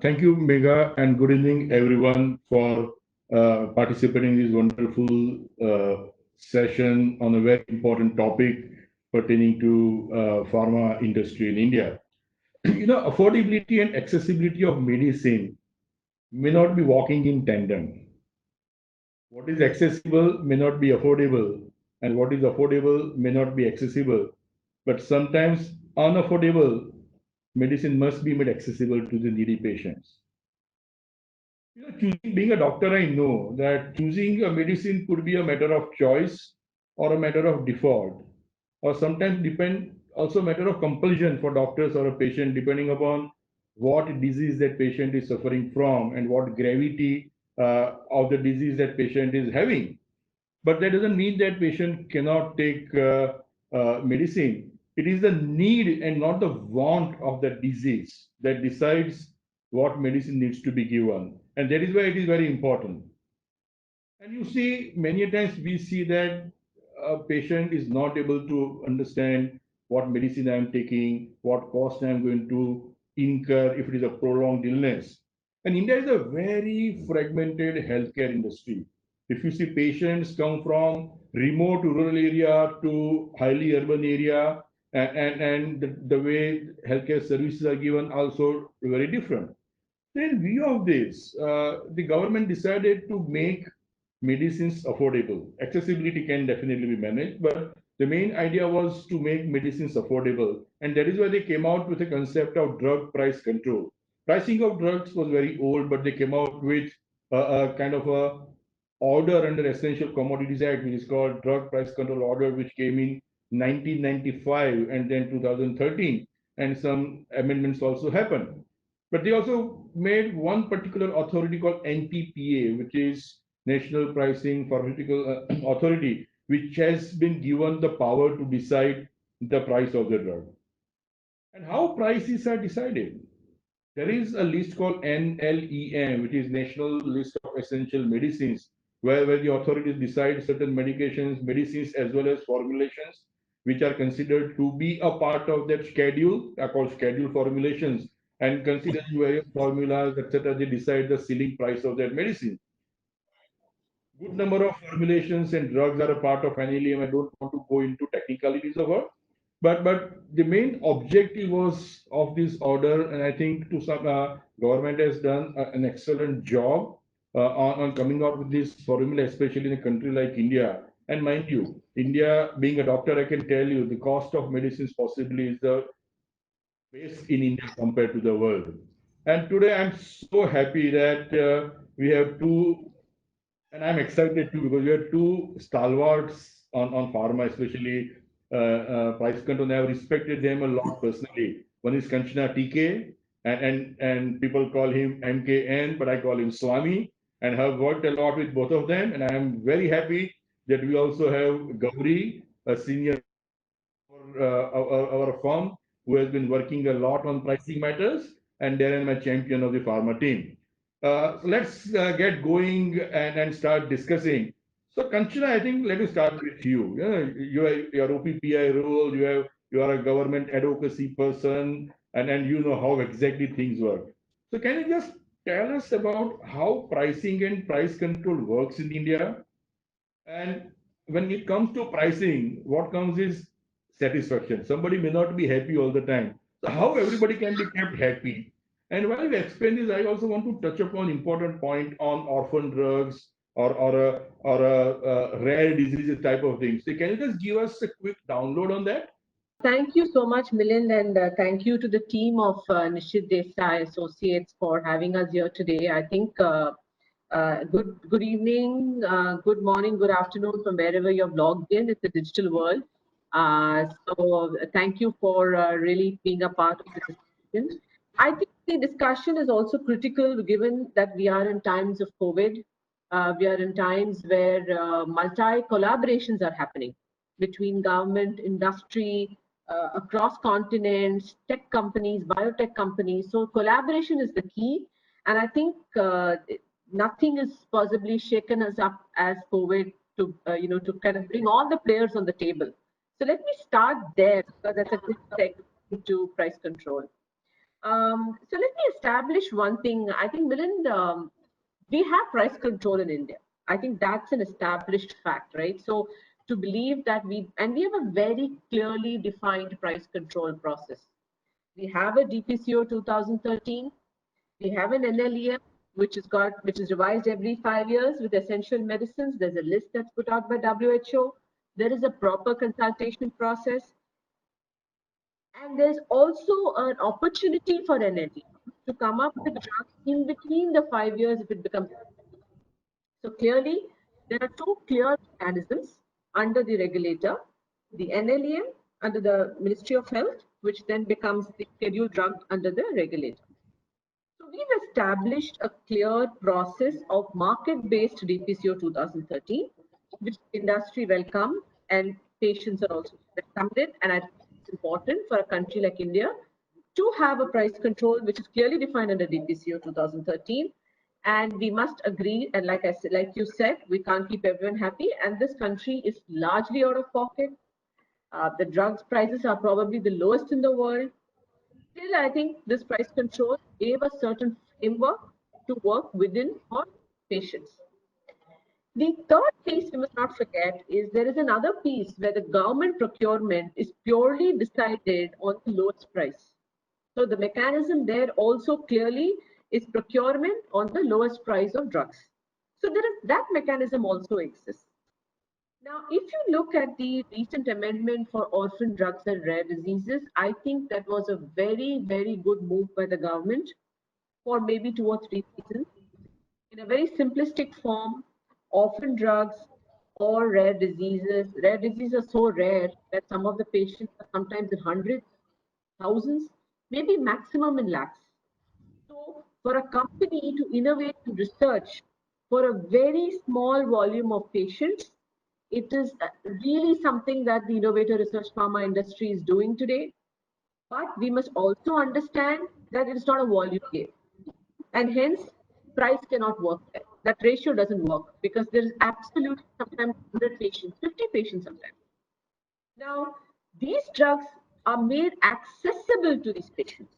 Thank you, Megha, and good evening, everyone, for participating in this wonderful session on a very important topic pertaining to pharma industry in India. Affordability and accessibility of medicine may not be walking in tandem. What is accessible may not be affordable, and what is affordable may not be accessible. But sometimes unaffordable medicine must be made accessible to the needy patients. Being a doctor, I know that choosing a medicine could be a matter of choice or a matter of default, or sometimes depend also a matter of compulsion for doctors or a patient, depending upon what disease that patient is suffering from and what gravity of the disease that patient is having. But that doesn't mean that patient cannot take medicine. It is the need and not the want of the disease that decides what medicine needs to be given. And that is why it is very important. And you see, many times we see that a patient is not able to understand what medicine I am taking, what cost I am going to incur if it is a prolonged illness. And India is a very fragmented healthcare industry. If you see patients come from remote rural area to highly urban area, and the way healthcare services are given also very different. So in view of this, the government decided to make medicines affordable. Accessibility can definitely be managed, but the main idea was to make medicines affordable. And that is why they came out with a concept of drug price control. Pricing of drugs was very old, but they came out with a kind of a order under Essential Commodities Act, which is called Drug Price Control Order, which came in 1995 and then 2013, and some amendments also happened. But they also made one particular authority called NPPA, which is National Pricing Pharmaceutical Authority, which has been given the power to decide the price of the drug. And how prices are decided? There is a list called NLEM, which is National List of Essential Medicines, where the authorities decide certain medications, medicines, as well as formulations, which are considered to be a part of that schedule, are called schedule formulations. And considering various formulas, etc., they decide the ceiling price of that medicine. Good number of formulations and drugs are a part of NLEM. I don't want to go into technicalities of it, but the main objective was of this order, and I think to some government has done an excellent job on coming out with this formula, especially in a country like India. And mind you, India, being a doctor, I can tell you the cost of medicines possibly is the best in India compared to the world. And today I'm so happy that we have two, and I'm excited too because we have two stalwarts on pharma, especially price control. I've respected them a lot personally. One is Kanchana TK, and people call him MKN, but I call him Swami, and have worked a lot with both of them. And I am very happy that we also have Gauri, a senior for our firm, who has been working a lot on pricing matters, and Darren, my champion of the pharma team. So let's get going and start discussing. So, Kanchana, I think let me start with you. You have your OPPI role, you are a government advocacy person, and you know how exactly things work. So, can you just tell us about how pricing and price control works in India? And when it comes to pricing, what comes is satisfaction. Somebody may not be happy all the time. So how everybody can be kept happy? And while we explain this, I also want to touch upon important point on orphan drugs or a rare diseases type of things. So can you just give us a quick download on that? Thank you so much, Milind, and thank you to the team of Nishit Desai Associates for having us here today. I think good evening, good morning, good afternoon from wherever you're logged in. It's a digital world. Thank you for really being a part of the discussion. I think the discussion is also critical given that we are in times of COVID. We are in times where multi collaborations are happening between government, industry, across continents, tech companies, biotech companies. So collaboration is the key. And I think nothing is possibly shaken us up as COVID to, to kind of bring all the players on the table. So let me start there because that's a good segue to price control. So let me establish one thing. I think, Milind, we have price control in India. I think that's an established fact, right? So to believe that we have a very clearly defined price control process. We have a DPCO 2013. We have an NLEM, which is revised every 5 years with essential medicines. There's a list that's put out by WHO. There is a proper consultation process. And there's also an opportunity for NLE to come up with drugs in between the 5 years if it becomes. So clearly, there are two clear mechanisms under the regulator, the NLEM under the Ministry of Health, which then becomes the scheduled drug under the regulator. So we've established a clear process of market-based DPCO 2013, which industry welcome and patients are also welcomed it. And I think it's important for a country like India to have a price control which is clearly defined under DPCO 2013. And we must agree, and like I said, like you said, we can't keep everyone happy. And this country is largely out of pocket. The drugs prices are probably the lowest in the world. Still, I think this price control gave a certain framework to work within for patients. The third piece we must not forget is there is another piece where the government procurement is purely decided on the lowest price. So the mechanism there also clearly is procurement on the lowest price of drugs. So there is that mechanism also exists. Now, if you look at the recent amendment for orphan drugs and rare diseases, I think that was a very, very good move by the government for maybe 2 or 3 reasons. In a very simplistic form, orphan drugs or rare diseases are so rare that some of the patients are sometimes in hundreds, thousands, maybe maximum in lakhs. So for a company to innovate and research for a very small volume of patients, it is really something that the innovator research pharma industry is doing today. But we must also understand that it is not a volume game. And hence, price cannot work there. That ratio doesn't work because there is absolutely sometimes 100 patients, 50 patients sometimes. Now, these drugs are made accessible to these patients.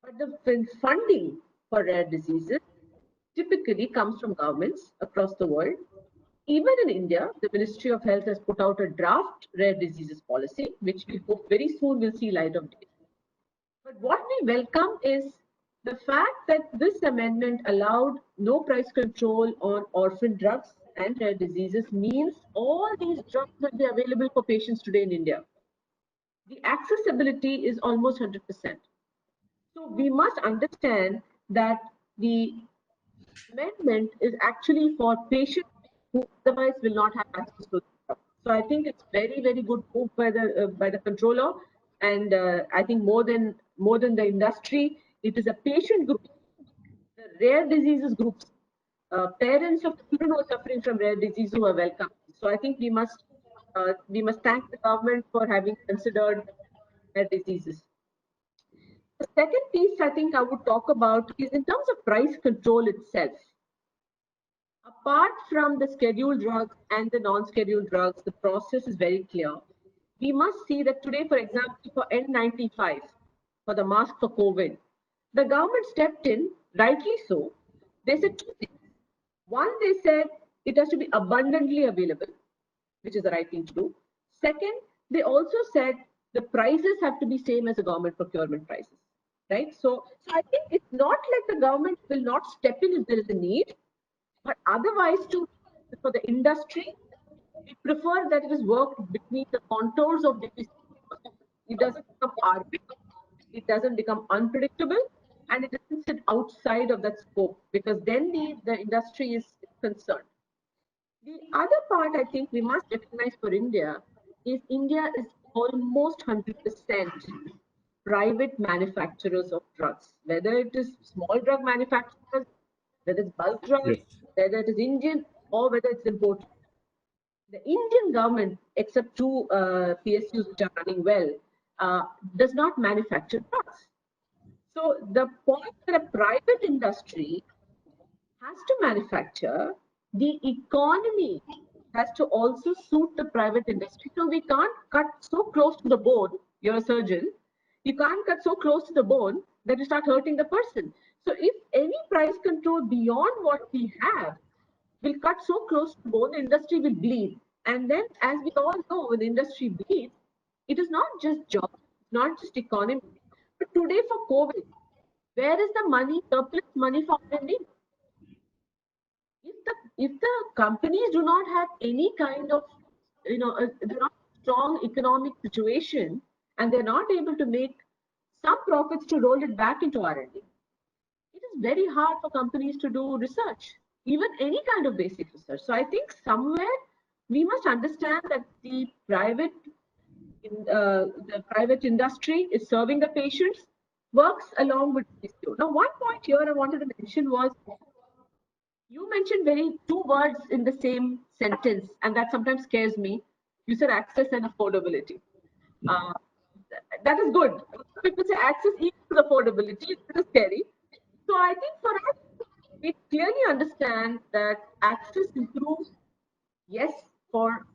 But the funding for rare diseases typically comes from governments across the world. Even in India, the Ministry of Health has put out a draft rare diseases policy, which we hope very soon will see light of day. But what we welcome is the fact that this amendment allowed no price control on orphan drugs and rare diseases means all these drugs will be available for patients today in India. The accessibility is almost 100%. So we must understand that the amendment is actually for patients who otherwise will not have access to it. So I think it's very, very good move by the controller, and I think more than the industry, it is a patient group, the rare diseases groups, parents of children who are suffering from rare disease who are welcome. So I think we must thank the government for having considered rare diseases. The second piece I think I would talk about is in terms of price control itself. Apart from the scheduled drugs and the non-scheduled drugs, the process is very clear. We must see that today, for example, for N95, for the mask for COVID, the government stepped in, rightly so. They said two things. One, they said it has to be abundantly available, which is the right thing to do. Second, they also said the prices have to be same as the government procurement prices, right? So I think it's not like the government will not step in if there is a need, but otherwise, for the industry, we prefer that it is worked between the contours of DPC. It doesn't become arbitrary, it doesn't become unpredictable, and it doesn't sit outside of that scope because then the industry is concerned. The other part I think we must recognize for India is almost 100% private manufacturers of drugs, whether it is small drug manufacturers, whether it's bulk drugs, Yes. whether it is Indian or whether it's imported. The Indian government, except two PSUs which are running well, does not manufacture drugs. So the point that a private industry has to manufacture, the economy has to also suit the private industry. So we can't cut so close to the bone. You're a surgeon. You can't cut so close to the bone that you start hurting the person. So if any price control beyond what we have will cut so close to bone, the industry will bleed. And then, as we all know, when the industry bleeds, it is not just jobs, not just economy. But today for COVID, where is the money, surplus money for R&D? If the companies do not have any kind of, they're not strong economic situation, and they're not able to make some profits to roll it back into R&D, it is very hard for companies to do research, even any kind of basic research. So I think somewhere we must understand that the private industry is serving the patients, works along with PCO. Now, one point here I wanted to mention was you mentioned very two words in the same sentence, and that sometimes scares me. You said access and affordability. Uh, that is good. People say access equals affordability. It is scary. So I think for us, we clearly understand that access improves, yes, for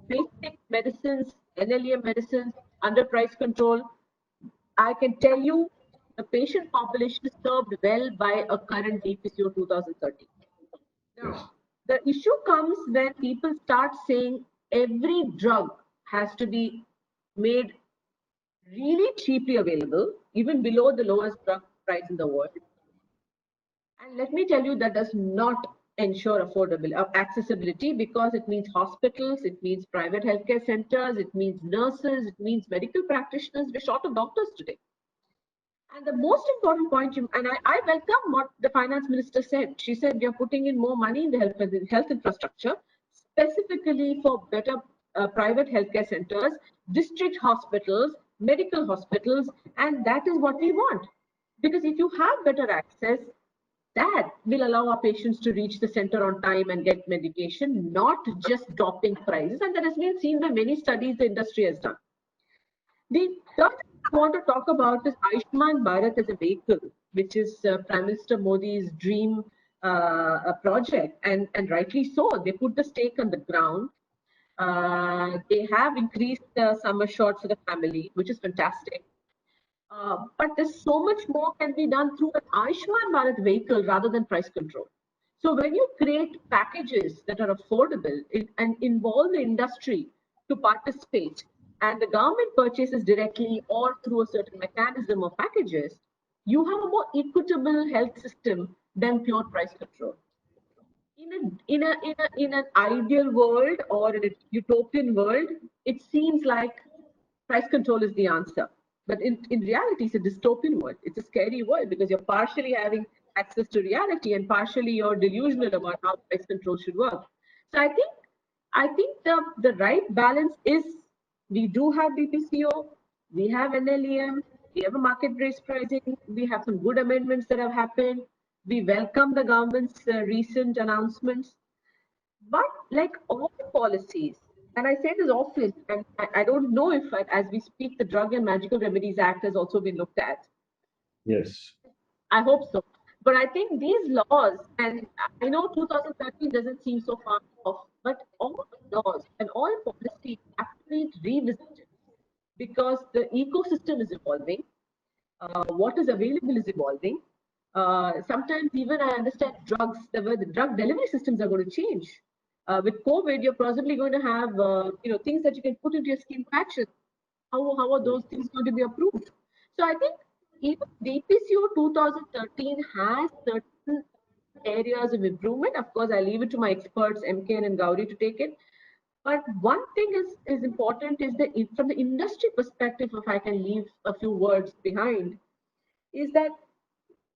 basic medicines, NLEM medicines, under price control. I can tell you the patient population is served well by a current DPCO 2030. Yes. Now, the issue comes when people start saying every drug has to be made really cheaply available, even below the lowest drug price in the world. And let me tell you, that does not ensure affordability or accessibility, because it means hospitals, it means private healthcare centers, it means nurses, it means medical practitioners. We're short of doctors today. And the most important point, I welcome what the finance minister said. She said we are putting in more money in the health infrastructure, specifically for better private healthcare centers, district hospitals, medical hospitals, and that is what we want. Because if you have better access, that will allow our patients to reach the center on time and get medication, not just dropping prices. And that has been seen by many studies the industry has done. The third thing I want to talk about is Ayushman Bharat as a vehicle, which is Prime Minister Modi's dream project, and rightly so. They put the stake on the ground. They have increased the sum assured for the family, which is fantastic. But there's so much more can be done through an Ayushman Bharat vehicle rather than price control. So when you create packages that are affordable and involve the industry to participate, and the government purchases directly or through a certain mechanism of packages, you have a more equitable health system than pure price control. In an ideal world or in a utopian world, it seems like price control is the answer. But in reality, it's a dystopian world. It's a scary world because you're partially having access to reality and partially you're delusional about how price control should work. So I think the right balance is, we do have BPCO, we have NLEM, we have a market-based pricing, we have some good amendments that have happened. We welcome the government's recent announcements. But like all policies, and I say this often, and I don't know if, as we speak, the Drug and Magical Remedies Act has also been looked at. Yes. I hope so. But I think these laws, and I know 2013 doesn't seem so far off, but all laws and all policies have to be revisited because the ecosystem is evolving. What is available is evolving. Sometimes even I understand the drug delivery systems are going to change. With COVID, you're possibly going to have things that you can put into your skin patches. How are those things going to be approved? So I think even DPCO 2013 has certain areas of improvement. Of course, I leave it to my experts, MKN and Gauri, to take it. But one thing is important is that from the industry perspective, if I can leave a few words behind, is that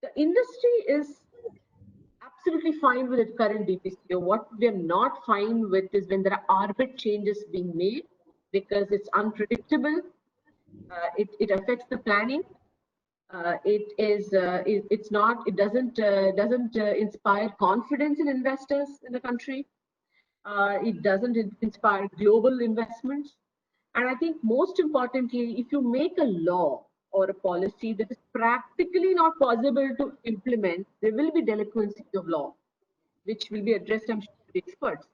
the industry is absolutely fine with its current DPCO. What we're not fine with is when there are arbit changes being made because it's unpredictable. It affects the planning. It's not. It doesn't inspire confidence in investors in the country. It doesn't inspire global investments. And I think most importantly, if you make a law or a policy that is practically not possible to implement, there will be delinquency of law, which will be addressed, I'm sure, by experts.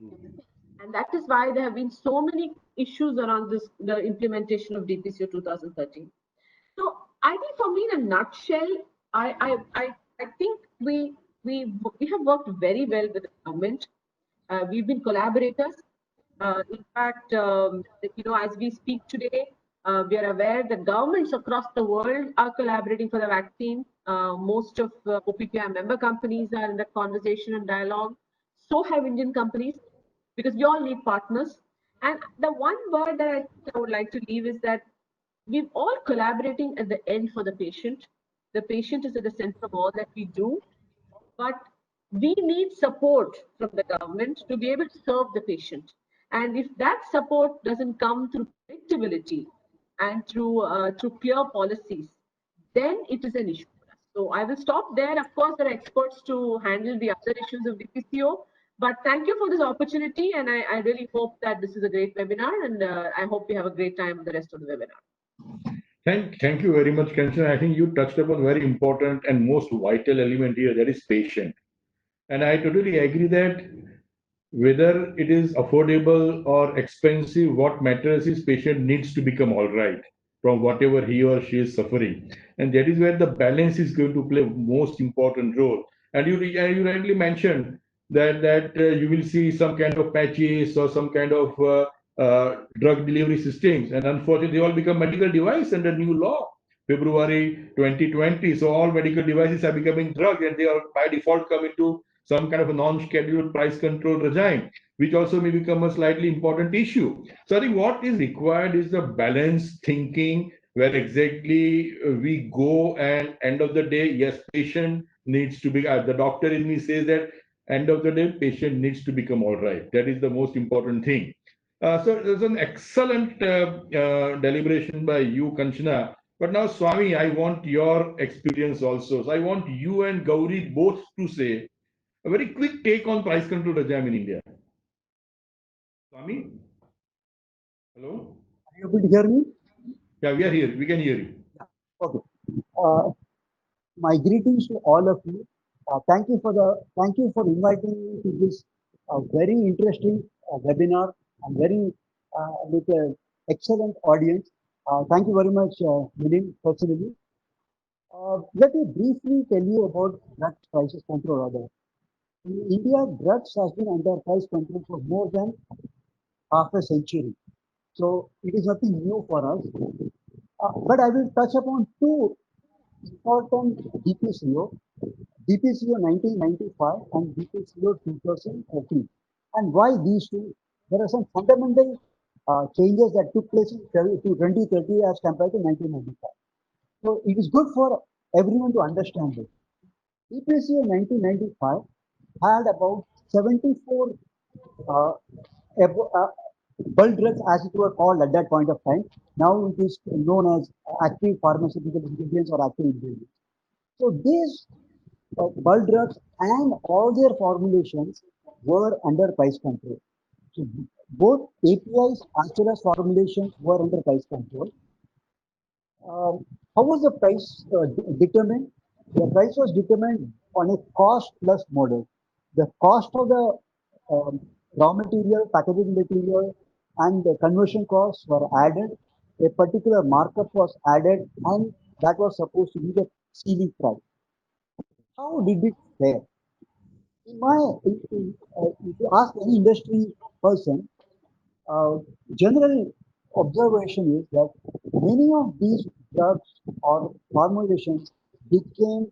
And that is why there have been so many issues around the implementation of DPCO 2013. So I think for me, in a nutshell, I think we have worked very well with the government. We've been collaborators. In fact, as we speak today, we are aware that governments across the world are collaborating for the vaccine. Most of OPPI member companies are in that conversation and dialogue. So have Indian companies, because we all need partners. And the one word that I would like to leave is that we're all collaborating at the end for the patient. The patient is at the center of all that we do, but we need support from the government to be able to serve the patient. And if that support doesn't come through predictability and through clear policies, then it is an issue for us. So I will stop there. Of course, there are experts to handle the other issues of DPCO. But thank you for this opportunity, and I really hope that this is a great webinar, and I hope you have a great time with the rest of the webinar. Thank you very much, Kanchan. I think you touched upon very important and most vital element here, that is patient. And I totally agree that whether it is affordable or expensive, what matters is patient needs to become all right from whatever he or she is suffering. And that is where the balance is going to play most important role. And you rightly mentioned that you will see some kind of patches or some kind of drug delivery systems. And unfortunately, they all become medical device under new law, February 2020. So all medical devices are becoming drug, and they are by default come into some kind of a non-scheduled price control regime, which also may become a slightly important issue. So I think what is required is the balanced thinking where exactly we go, and end of the day, yes, patient needs to be, the doctor in me says that end of the day, patient needs to become all right. That is the most important thing. So there's an excellent deliberation by you, Kanchana. But now, Swami, I want your experience also. So I want you and Gauri both to say a very quick take on price control regime in India. Swami, hello? Are you able to hear me? Yeah, we are here. We can hear you. Okay. Uh, my greetings to all of you. Thank you for inviting me to this very interesting webinar and very with an excellent audience. Thank you very much, Milim, personally. Let me briefly tell you about drugs prices control order. In India, drugs has been under price control for more than half a century. So it is nothing new for us. But I will touch upon two important DPCO, DPCO 1995 and DPCO 2013. And why these two? There are some fundamental changes that took place in 2030 as compared to 1995. So it is good for everyone to understand this. DPCO 1995 had about 74 uh, bulk drugs, as it were called at that point of time. Now it is known as active pharmaceutical ingredients or active ingredients. So these bulk drugs and all their formulations were under price control. So both APIs as well as formulations were under price control. How was the price determined? The price was determined on a cost plus model. The cost of the um, raw material, packaging material, and the conversion costs were added. A particular markup was added, and that was supposed to be the ceiling price. How did it fare? If you ask any industry person, uh, general observation is that many of these drugs or formulations became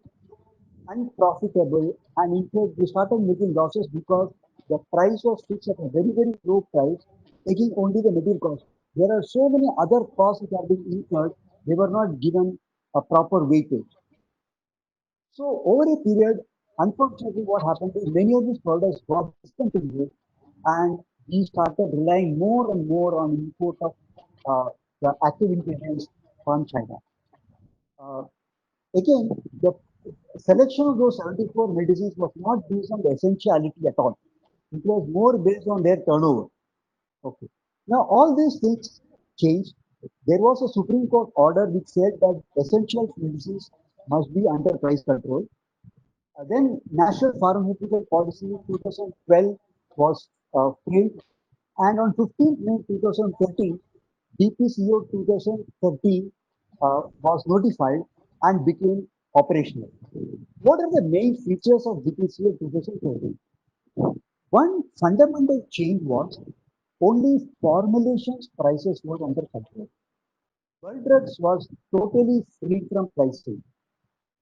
unprofitable, and in fact they started making losses because the price was fixed at a very, very low price, taking only the material cost. There are so many other costs which have been incurred, they were not given a proper weightage. So over a period, unfortunately, what happened is many of these products got discontinued, and we started relying more and more on import of the active ingredients from China. Uh, Again, the selection of those 74 medicines was not based on the essentiality at all. It was more based on their turnover. Okay. Now all these things changed. There was a Supreme Court order which said that essential medicines must be under price control. Then National Pharmaceutical Policy 2012 was failed, and on 15th May 2013, DPCO 2013 was notified and became operational. What are the main features of BPCL 2013? One fundamental change was only formulations prices were under control. World drugs was totally free from pricing.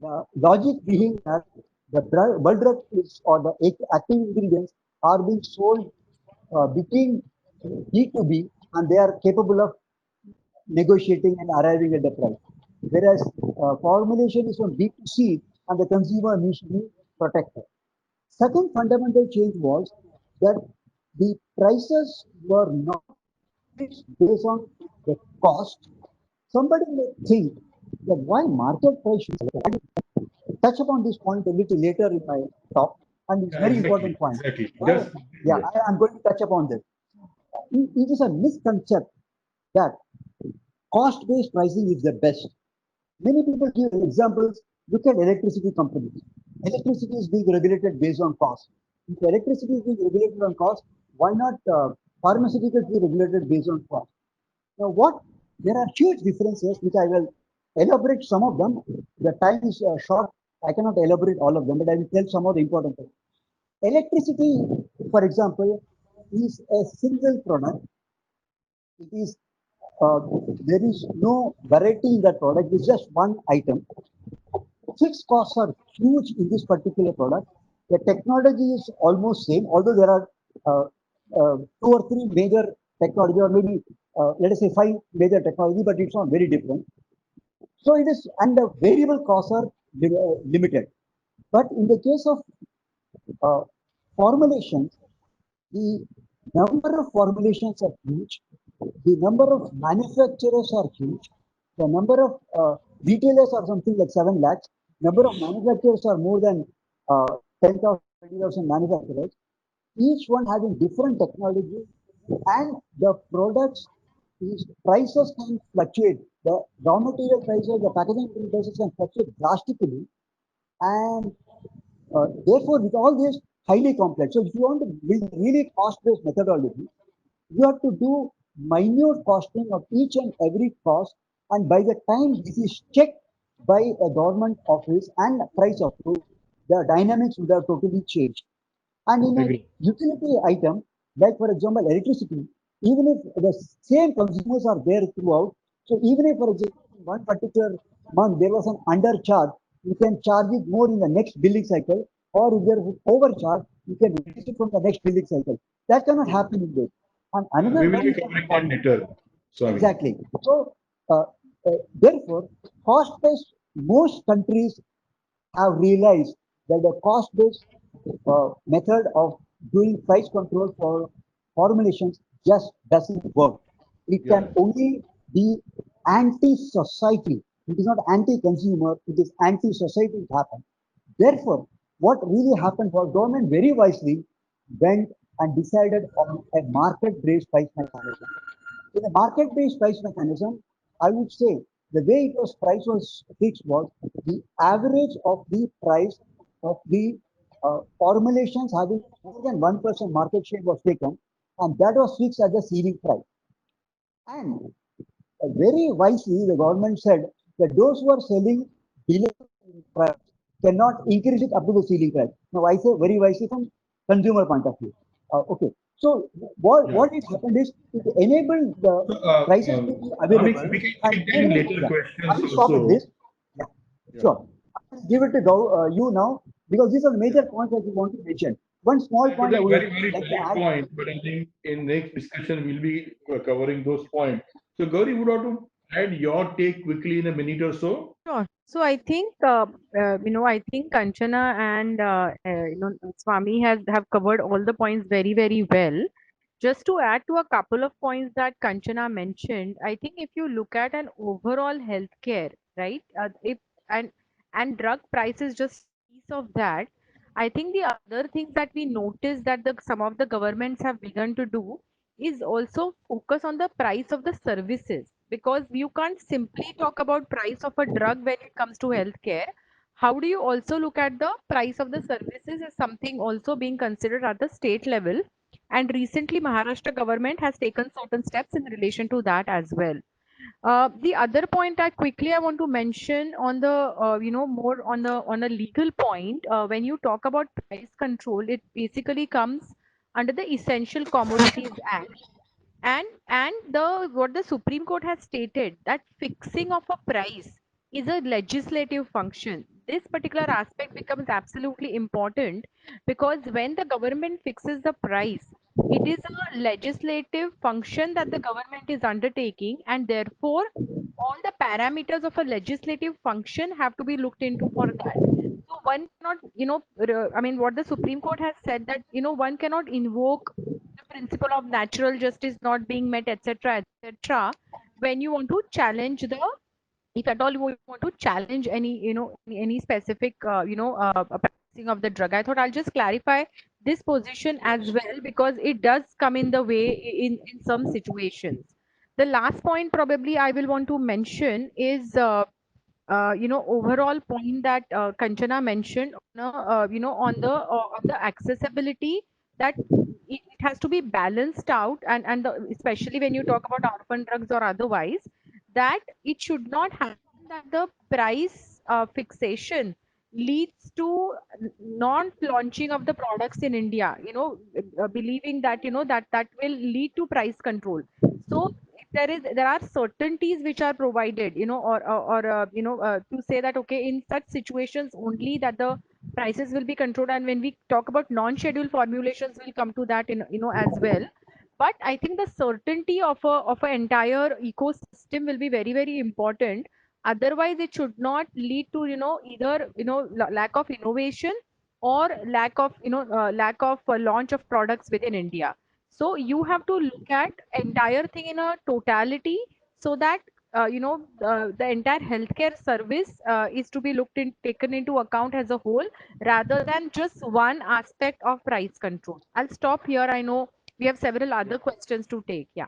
The logic being that the bulk drug is or the active ingredients are being sold between B2B and they are capable of negotiating and arriving at the price. Whereas formulation is from B2C and the consumer needs to be protected. Second fundamental change was that the prices were not fixed based on the cost. Somebody may think that why market price should touch upon this point a little later in my talk, and it's Yeah, very important point. exactly. Why? Just Yeah, yes. I'm going to touch upon this. It is a misconception that cost-based pricing is the best. Many people give examples. Look at electricity companies. Electricity is being regulated based on cost. If electricity is being regulated on cost, why not pharmaceuticals be regulated based on cost? Now, what there are huge differences, which I will elaborate some of them. The time is short. I cannot elaborate all of them, but I will tell some of the important things. Electricity, for example, is a single product. It is there is no variety in that product. It's just one item. Fixed costs are huge in this particular product. The technology is almost same, although there are uh, two or three major technology, or maybe let us say five major technology, but it's not very different. So it is, and the variable costs are limited. But in the case of uh, formulations, the number of formulations are huge. The number of manufacturers are huge. The number of retailers are something like 7 lakhs. Number of manufacturers are more than 10,000, 20,000 manufacturers. Each one having different technology, and the products, these prices can fluctuate. The raw material prices, the packaging prices can fluctuate drastically, and therefore, with all this, highly complex. So, if you want to build really cost-based methodology, you have to do minute costing of each and every cost, and by the time this is checked by a government office and price approved, the dynamics would have totally changed. And in a Agree. utility item, like for example electricity, even if the same consumers are there throughout, so even if for example one particular month there was an undercharge, you can charge it more in the next billing cycle, or if there is an overcharge, you can reduce it from the next billing cycle. That cannot happen in this. And Yeah, another we will very be important covering that point, later, Swami. exactly. So therefore, cost-based, most countries have realized that the cost-based method of doing price control for formulations just doesn't work. It can Yeah. only be anti-society. It is not anti-consumer. It is anti-society. It happened. Therefore, what really happened was government very wisely went and decided on a market-based price mechanism. In a market-based price mechanism, I would say the way it was price was fixed was the average of the price of the formulations having more than 1% market share was taken, and that was fixed at the ceiling price. And very wisely, the government said that those who are selling below price cannot increase it up to the ceiling price. Now, I say very wisely from consumer point of view. Okay. So, Yeah. what it happened is it enabled the So, prices to be Swami, available, we and can take even if, later yeah, I questions will stop at also. this. Yeah, Yeah. sure. I will give it to you now because these are the major points that you want to mention. One small I put point I a would very, very like to valid add. point, but I think in next discussion we'll be covering those points. So, Gauri, would you want to add your take quickly in a minute or so? Sure. So I think I think Kanchana and Swami has have covered all the points very very well. Just to add to a couple of points that Kanchana mentioned, I think if you look at an overall healthcare, right, if and and drug price is just piece of that. I think the other things that we notice that some of the governments have begun to do is also focus on the price of the services, because you can't simply talk about price of a drug when it comes to healthcare. How do you also look at the price of the services is something also being considered at the state level, and recently Maharashtra government has taken certain steps in relation to that as well. The other point I want to mention on the more on a legal point, when you talk about price control, it basically comes under the Essential Commodities Act, and the what the Supreme Court has stated, that fixing of a price is a legislative function. This particular aspect becomes absolutely important, because when the government fixes the price, it is a legislative function that the government is undertaking, and therefore all the parameters of a legislative function have to be looked into for that. So one cannot, I mean, what the Supreme Court has said, that one cannot invoke the principle of natural justice not being met, etc., etc., when you want to challenge the, if at all you want to challenge any, any specific, pricing of the drug. I thought I'll just clarify this position as well, because it does come in the way in some situations. The last point probably I will want to mention is, overall point that Kanchana mentioned on, on the accessibility, that it has to be balanced out, and especially when you talk about orphan drugs or otherwise, that it should not happen that the price fixation leads to non-launching of the products in India, believing that, that will lead to price control. So if there are certainties which are provided, to say that, okay, in such situations only that the prices will be controlled. And when we talk about non-scheduled formulations, we'll come to that in, as well. But I think the certainty of an entire ecosystem will be very, very important. Otherwise it should not lead to, either, lack of innovation, or lack of launch of products within India. So you have to look at entire thing in a totality, so that the entire healthcare service is to be taken into account as a whole, rather than just one aspect of price control. I'll stop here. I know we have several other questions to take. Yeah.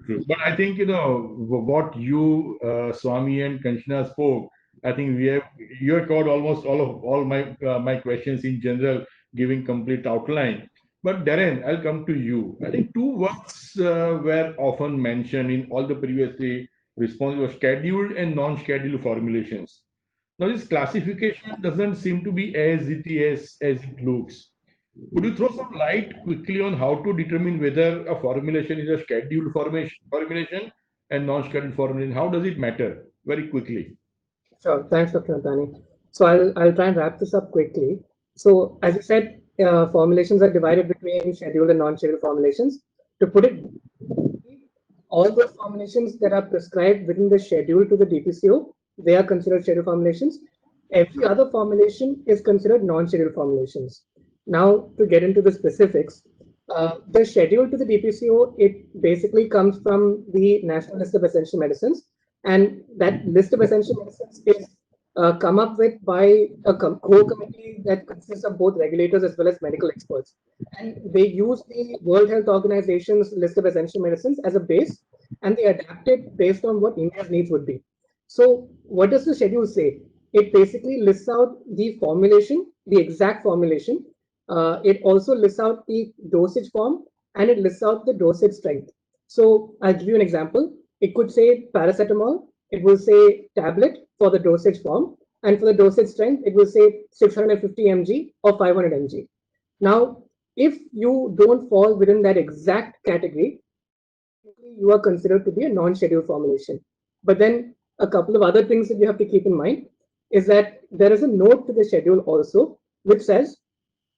True. But I think, what you, Swami and Kanchana spoke, I think you have covered almost all my questions in general, giving complete outline. But Darren, I'll come to you. I think two words were often mentioned in all the previously responses were scheduled and non-scheduled formulations. Now, this classification doesn't seem to be as easy as it looks. Could you throw some light quickly on how to determine whether a formulation is a scheduled formulation and non-scheduled formulation? How does it matter? Very quickly. Sure. Thanks, Dr. Antani. So I'll try and wrap this up quickly. So as you said, formulations are divided between scheduled and non-scheduled formulations. To put it, all the formulations that are prescribed within the schedule to the DPCO, they are considered scheduled formulations. Every other formulation is considered non-scheduled formulations. Now, to get into the specifics, the schedule to the DPCO, it basically comes from the National List of Essential Medicines, and that list of essential medicines is come up with by a core committee that consists of both regulators as well as medical experts. And they use the World Health Organization's list of essential medicines as a base, and they adapt it based on what India's needs would be. So what does the schedule say? It basically lists out the formulation, the exact formulation. It also lists out the dosage form, and it lists out the dosage strength. So I'll give you an example. It could say paracetamol, it will say tablet for the dosage form, and for the dosage strength, it will say 650 mg or 500 mg. Now, if you don't fall within that exact category, you are considered to be a non-scheduled formulation. But then a couple of other things that you have to keep in mind is that there is a note to the schedule also, which says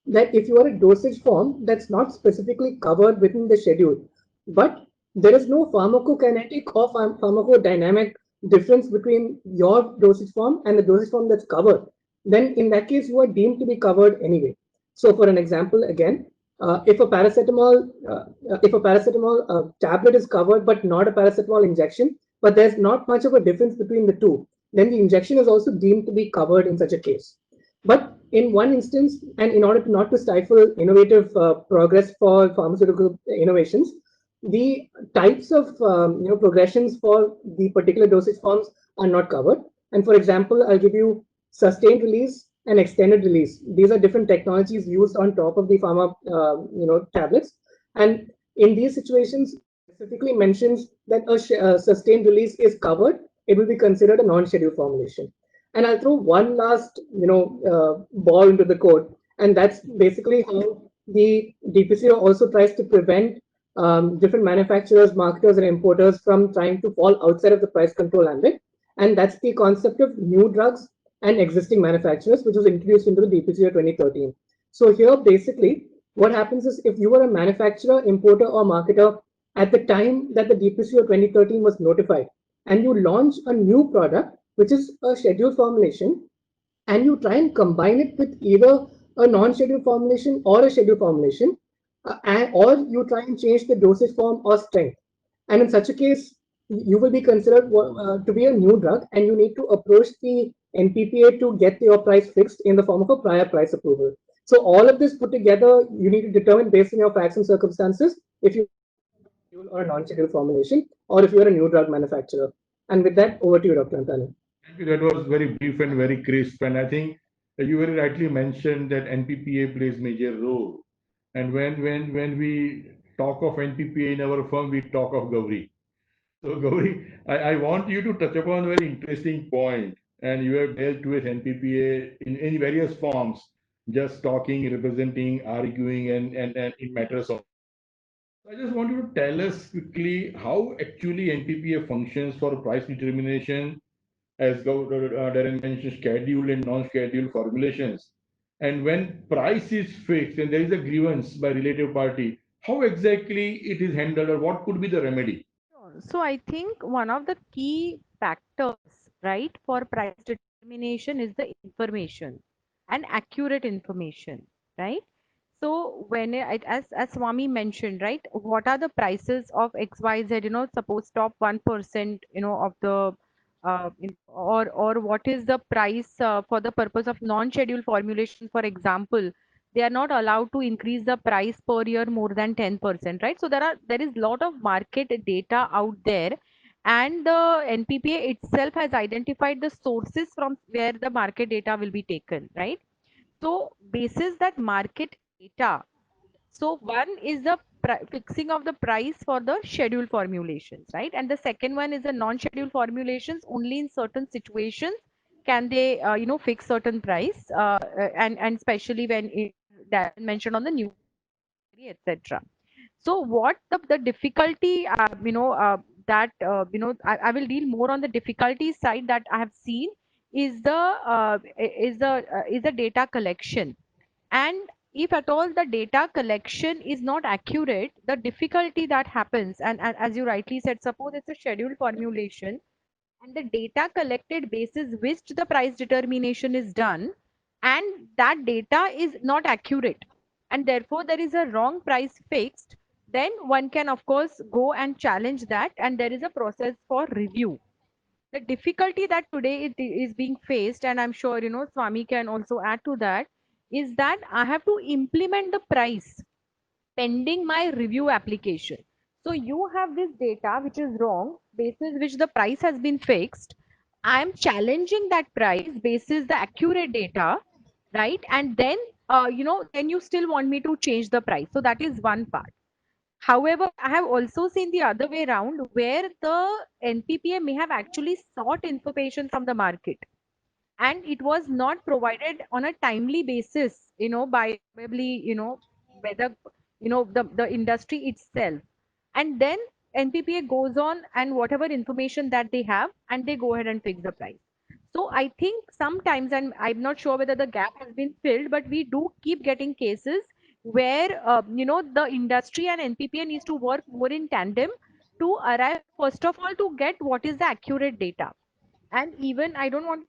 that if you are a dosage form that's not specifically covered within the schedule, but there is no pharmacokinetic or pharmacodynamic difference between your dosage form and the dosage form that's covered, then in that case, you are deemed to be covered anyway. So for an example, again, if a paracetamol tablet is covered, but not a paracetamol injection, but there's not much of a difference between the two, then the injection is also deemed to be covered in such a case. But in one instance, and in order not to stifle innovative progress for pharmaceutical innovations, the types of progressions for the particular dosage forms are not covered. And for example, I'll give you sustained release and extended release. These are different technologies used on top of the pharma tablets. And in these situations, specifically mentions that a sustained release is covered, it will be considered a non-scheduled formulation. And I'll throw one last, ball into the court, and that's basically how the DPCO also tries to prevent different manufacturers, marketers, and importers from trying to fall outside of the price control ambit. And that's the concept of new drugs and existing manufacturers, which was introduced into the DPCO 2013. So here, basically, what happens is if you were a manufacturer, importer, or marketer at the time that the DPCO 2013 was notified, and you launch a new product, which is a scheduled formulation, and you try and combine it with either a non-scheduled formulation or a scheduled formulation, or you try and change the dosage form or strength. And in such a case, you will be considered to be a new drug, and you need to approach the NPPA to get your price fixed in the form of a prior price approval. So all of this put together, you need to determine based on your facts and circumstances if you or a non-scheduled formulation, or if you are a new drug manufacturer. And with that, over to you, Dr. Antani. Thank you. That was very brief and very crisp. And I think you very rightly mentioned that NPPA plays major role. And when we talk of NPPA in our firm, we talk of Gauri. So Gauri, I want you to touch upon a very interesting point. And you have dealt with NPPA in various forms, just talking, representing, arguing, and in matters of. I just want you to tell us quickly how actually NPPA functions for price determination, as Darren mentioned, scheduled and non-scheduled formulations. And when price is fixed and there is a grievance by relative party, how exactly it is handled or what could be the remedy? So I think one of the key factors, right, for price determination is the information and accurate information, right? So when as Swami mentioned, right, what are the prices of XYZ? Suppose top 1%, of the or what is the price for the purpose of non-scheduled formulation, for example, they are not allowed to increase the price per year more than 10%, right? So there is lot of market data out there, and the NPPA itself has identified the sources from where the market data will be taken, right? So basis that market data, so one is the fixing of the price for the scheduled formulations, right? And the second one is the non-scheduled formulations. Only in certain situations can they, fix certain price, and especially when it that mentioned on the new, etc. So what the difficulty, that I will deal more on the difficulty side that I have seen is the data collection. And if at all the data collection is not accurate, the difficulty that happens, and as you rightly said, suppose it's a scheduled formulation and the data collected basis which the price determination is done, and that data is not accurate, and therefore there is a wrong price fixed, then one can of course go and challenge that, and there is a process for review. The difficulty that today it is being faced, and I'm sure Swami can also add to that, is that I have to implement the price pending my review application. So you have this data which is wrong, basis which the price has been fixed. I am challenging that price basis the accurate data, right? And then then you still want me to change the price. So that is one part. However, I have also seen the other way around where the NPPA may have actually sought information from the market, and it was not provided on a timely basis, by probably, whether, the industry itself. And then NPPA goes on and whatever information that they have, and they go ahead and fix the price. So I think sometimes, and I'm not sure whether the gap has been filled, but we do keep getting cases where, the industry and NPPA needs to work more in tandem to arrive, first of all, to get what is the accurate data. And even I don't want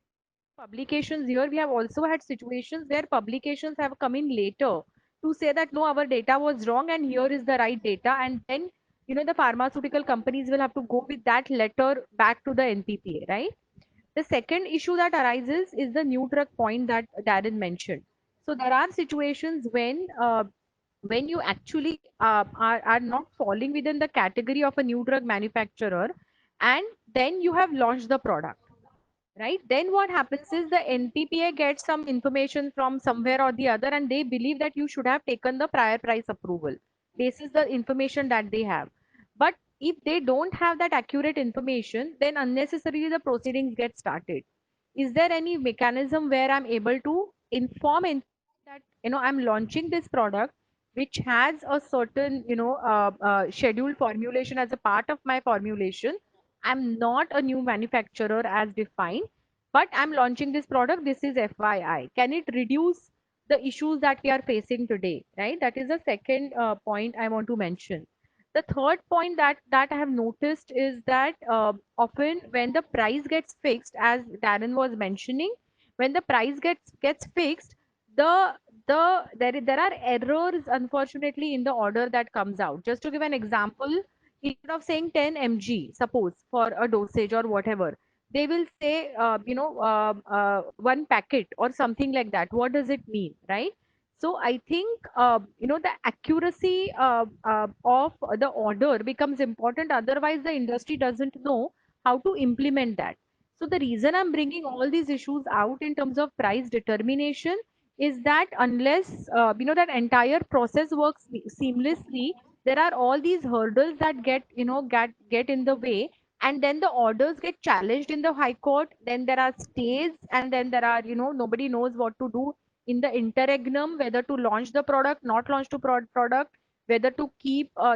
publications here, we have also had situations where publications have come in later to say that no, our data was wrong and here is the right data, and then the pharmaceutical companies will have to go with that letter back to the NPPA, right? The second issue that arises is the new drug point that Darren mentioned. So there are situations when you actually are not falling within the category of a new drug manufacturer, and then you have launched the product, right? Then what happens is the NPPA gets some information from somewhere or the other, and they believe that you should have taken the prior price approval. This is the information that they have. But if they don't have that accurate information, then unnecessarily the proceedings get started. Is there any mechanism where I'm able to inform that I'm launching this product which has a certain scheduled formulation as a part of my formulation? I'm not a new manufacturer as defined, but I'm launching this product. This is FYI. Can it reduce the issues that we are facing today? Right. That is the second point I want to mention. The third point that I have noticed is that often when the price gets fixed, as Darren was mentioning, when the price gets fixed, the there are errors unfortunately in the order that comes out. Just to give an example, instead of saying 10 mg, suppose for a dosage or whatever, they will say one packet or something like that. What does it mean, right? So I think the accuracy of the order becomes important. Otherwise, the industry doesn't know how to implement that. So the reason I'm bringing all these issues out in terms of price determination is that unless that entire process works seamlessly, there are all these hurdles that get in the way, and then the orders get challenged in the high court. Then there are stays, and then there are nobody knows what to do in the interregnum, whether to launch the product, not launch to product, whether to keep a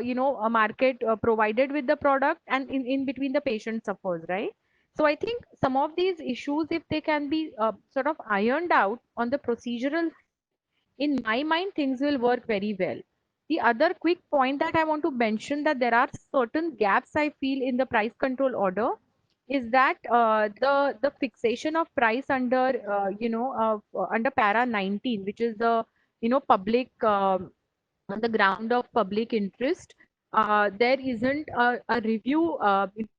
market provided with the product, and in between the patient suffers, right? So I think some of these issues, if they can be sort of ironed out on the procedural, in my mind things will work very well. The other quick point that I want to mention, that there are certain gaps I feel in the price control order, is that the fixation of price under under para 19, which is the public on the ground of public interest. There isn't a review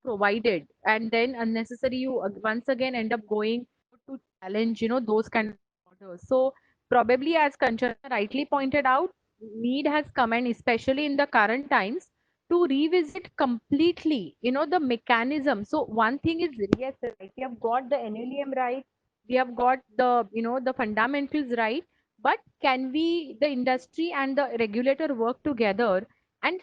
provided, and then unnecessary you once again end up going to challenge those kind of orders. So probably, as Kanchana rightly pointed out, need has come, and especially in the current times, to revisit completely the mechanism. So one thing is, yes, right, we have got the NLEM right, we have got the the fundamentals right, but can we, the industry and the regulator, work together and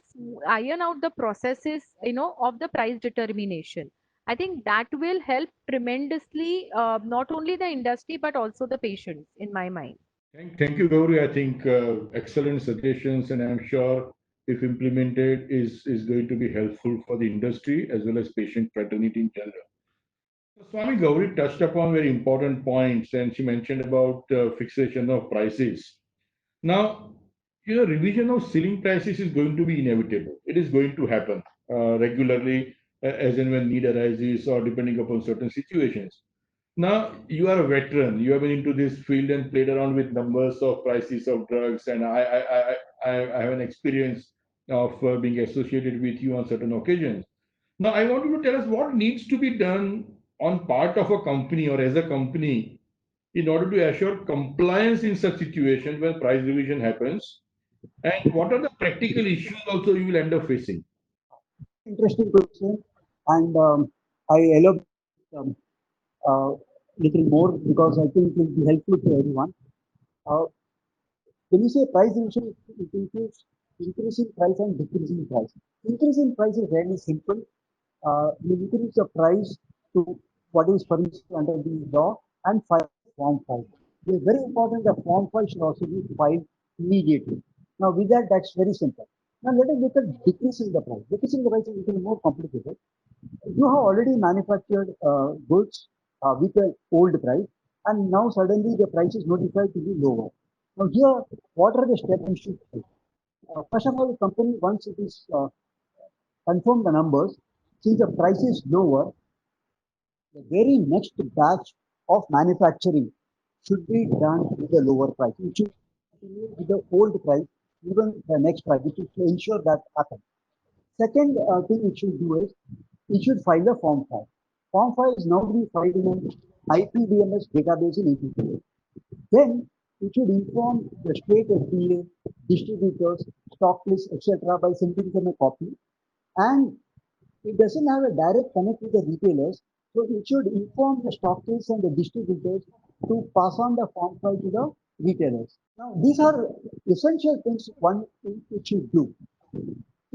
iron out the processes of the price determination? I think that will help tremendously, not only the industry but also the patients, in my mind. Thank you, Gauri. I think excellent suggestions, and I'm sure if implemented is going to be helpful for the industry as well as patient fraternity in general. So Swami Gauri touched upon very important points, and she mentioned about fixation of prices. Now, revision of ceiling prices is going to be inevitable. It is going to happen regularly, as and when need arises or depending upon certain situations. Now, you are a veteran. You have been into this field and played around with numbers of prices of drugs, and I have an experience of being associated with you on certain occasions. Now, I want you to tell us what needs to be done on part of a company or as a company in order to assure compliance in such situations when price revision happens, and what are the practical issues also you will end up facing? Interesting question, and I elaborate um, little more because I think it will be helpful to everyone. Uh, when you say price revision, it includes increasing price and decreasing price. Increasing price is very simple. You increase the price to what is permitted under the law and file Form 5. It is very important that Form 5 should also be filed immediately. Now, with that, that's very simple. Now, let us look at decreasing the price. Decreasing the price is a little more complicated. You have already manufactured goods with an old price, and now suddenly the price is notified to be lower. Now, here, what are the steps you should take? First of all, the company, once it is confirmed the numbers, since the price is lower, the very next batch of manufacturing should be done with a lower price. It should continue with the old price, even the next price, which is to ensure that happens. Second thing it should do is it should file a Form 5. Form 5 is now being filed in an IPDMS database in APPA. Then it should inform the state FDA, distributors, stock lists, etc. by sending them a copy. And it doesn't have a direct connect with the retailers, so it should inform the stockists and the distributors to pass on the Form 5 to the retailers. Now, these are essential things one it should do.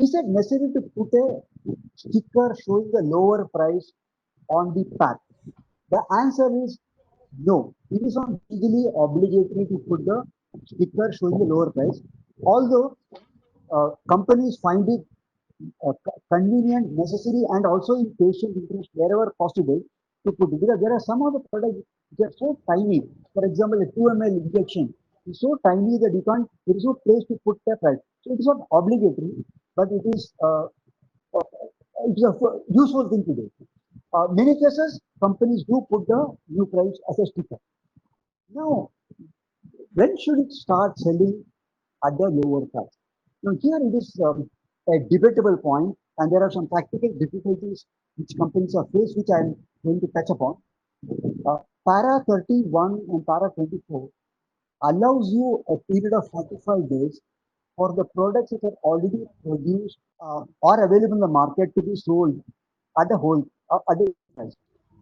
Is it necessary to put a sticker showing the lower price on the pack? The answer is no. It is not legally obligatory to put the sticker showing the lower price. Although companies find it convenient, necessary, and also in patient interest wherever possible to put it. Because there are some of the products which are so tiny. For example, a 2 ml injection is so tiny that you can't, there is no place to put the price. So it is not obligatory, but uh, it is a useful thing to do. Many cases, companies do put the new price as a sticker. Now, when should it start selling at the lower price? Now, here it is a debatable point, and there are some practical difficulties which companies are faced, which I am going to touch upon. Para 31 and Para 24 allows you a period of 45 days for the products that are already produced or available in the market to be sold at the whole at the price.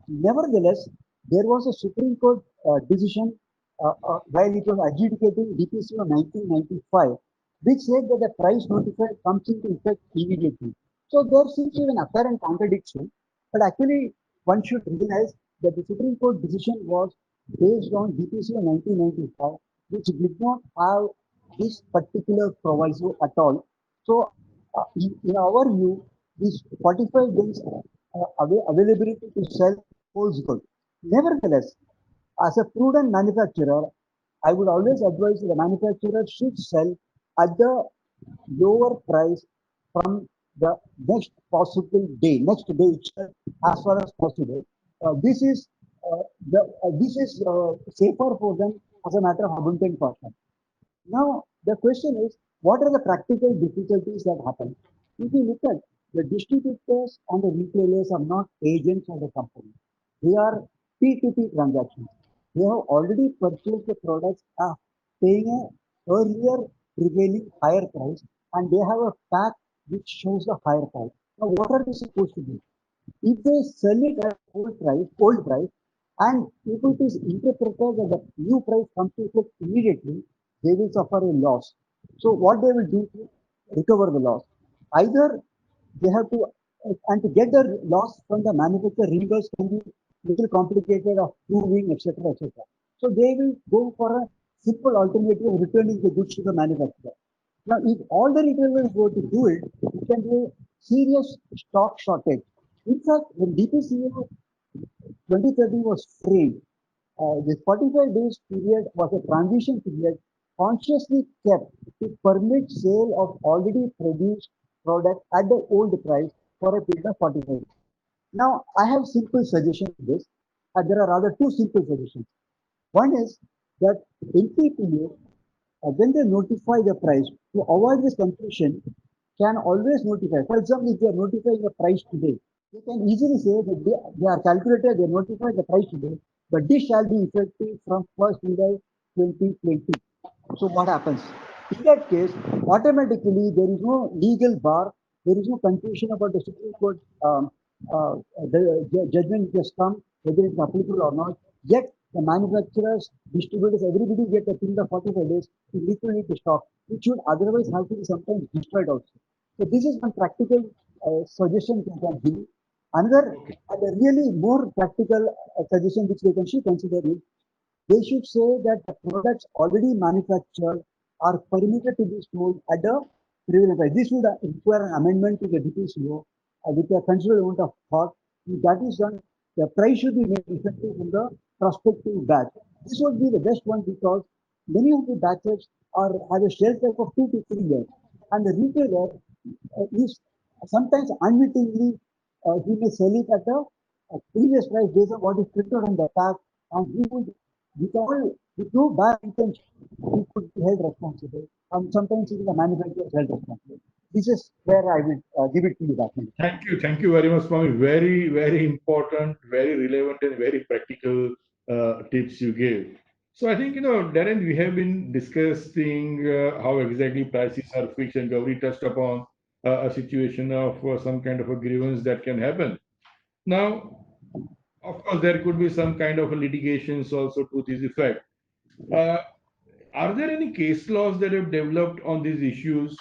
Nevertheless, there was a Supreme Court decision while it was adjudicating DPCO 1995, which said that the price notifier comes into effect immediately. So there seems to be an apparent contradiction, but actually one should realize that the Supreme Court decision was based on DPCO 1995, which did not have this particular proviso at all. So, in our view, this 45 days availability to sell holds good. Nevertheless, as a prudent manufacturer, I would always advise the manufacturer should sell at the lower price from the next possible day, next day itself, as far as possible. This is safer for them as a matter of abundant caution. Now, the question is, what are the practical difficulties that happen? If you look at the distributors and the retailers are not agents of the company. They are P2P transactions. They have already purchased the products paying a earlier prevailing higher price, and they have a pack which shows the higher price. Now, what are they supposed to do? If they sell it at old price, and if it is interpreted that the new price comes to effect immediately, they will suffer a loss. So what they will do to recover the loss? Either they have to, and to get the loss from the manufacturer reimbursed can be little complicated of proving, etc., etc. So they will go for a simple alternative of returning the goods to the manufacturer. Now, if all the retailers go to do it, it can be a serious stock shortage. In fact, when DPCO 2030 was framed, the 45 days period was a transition period consciously kept to permit sale of already produced product at the old price for a period of 45 days. Now, I have simple suggestion to this, and there are other two simple suggestions. One is that NPPA, when they notify the price, to avoid this confusion, can always notify. For example, if they are notifying the price today, they can easily say that they are calculated, they notify the price today, but this shall be effective from 1st July 2020. So what happens? In that case, automatically there is no legal bar, there is no confusion about the Supreme Court the judgment which has come, whether it's applicable or not. Yet the manufacturers, distributors, everybody get a period of 45 days to liquidate the stock, which should otherwise have to be sometimes destroyed also. So this is one practical suggestion we can give. Another, really more practical suggestion which they should consider is they should say that the products already manufactured are permitted to be sold at the prevailing price. This would require an amendment to the DPCO with a considerable amount of thought. If that is done, the price should be made effective from the prospective batch. This would be the best one because many of the batches have a shelf life of 2 to 3 years, and the retailer is sometimes unwittingly he may sell it at a previous price based on what is printed on the pack, and he would with no bad intention, he could be held responsible, and sometimes even the manufacturer is held responsible. This is where I will give it to you back. Thank you very much, Swami. Very, very important, very relevant, and very practical tips you gave. So I think, Darren, we have been discussing how exactly prices are fixed, and Gauri touched upon a situation of some kind of a grievance that can happen. Now, of course, there could be some kind of litigations also to this effect. Are there any case laws that have developed on these issues?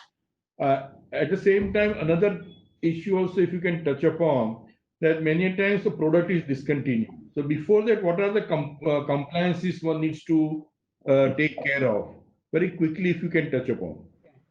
At the same time, another issue also, if you can touch upon, that many times the product is discontinued. So before that, what are the compliances one needs to take care of? Very quickly, if you can touch upon.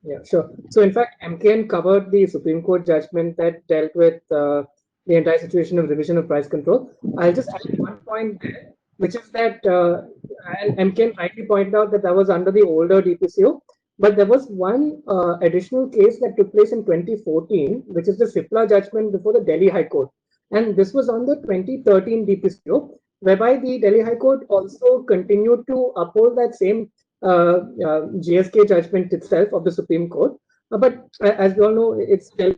Yeah, sure. So in fact, MKN covered the Supreme Court judgment that dealt with the entire situation of revision of price control. I'll just add one point there, which is that and MKN rightly pointed out that was under the older DPCO, but there was one additional case that took place in 2014, which is the Cipla judgment before the Delhi High Court. And this was on the 2013 DPCO, whereby the Delhi High Court also continued to uphold that same GSK judgment itself of the Supreme Court. But as we all know, it's still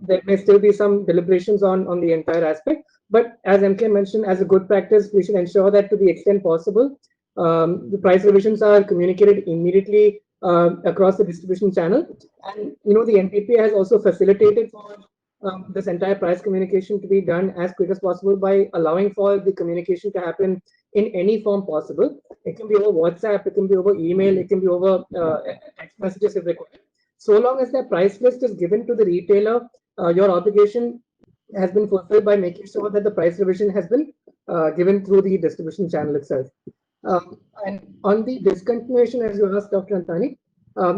there may still be some deliberations on the entire aspect. But as MK mentioned, as a good practice, we should ensure that to the extent possible, the price revisions are communicated immediately across the distribution channel. And the NPPA has also facilitated for this entire price communication to be done as quick as possible by allowing for the communication to happen in any form possible. It can be over WhatsApp, it can be over email, it can be over text messages if required. So long as that price list is given to the retailer, your obligation has been fulfilled by making sure that the price revision has been given through the distribution channel itself. And on the discontinuation, as you asked, Dr. Antani,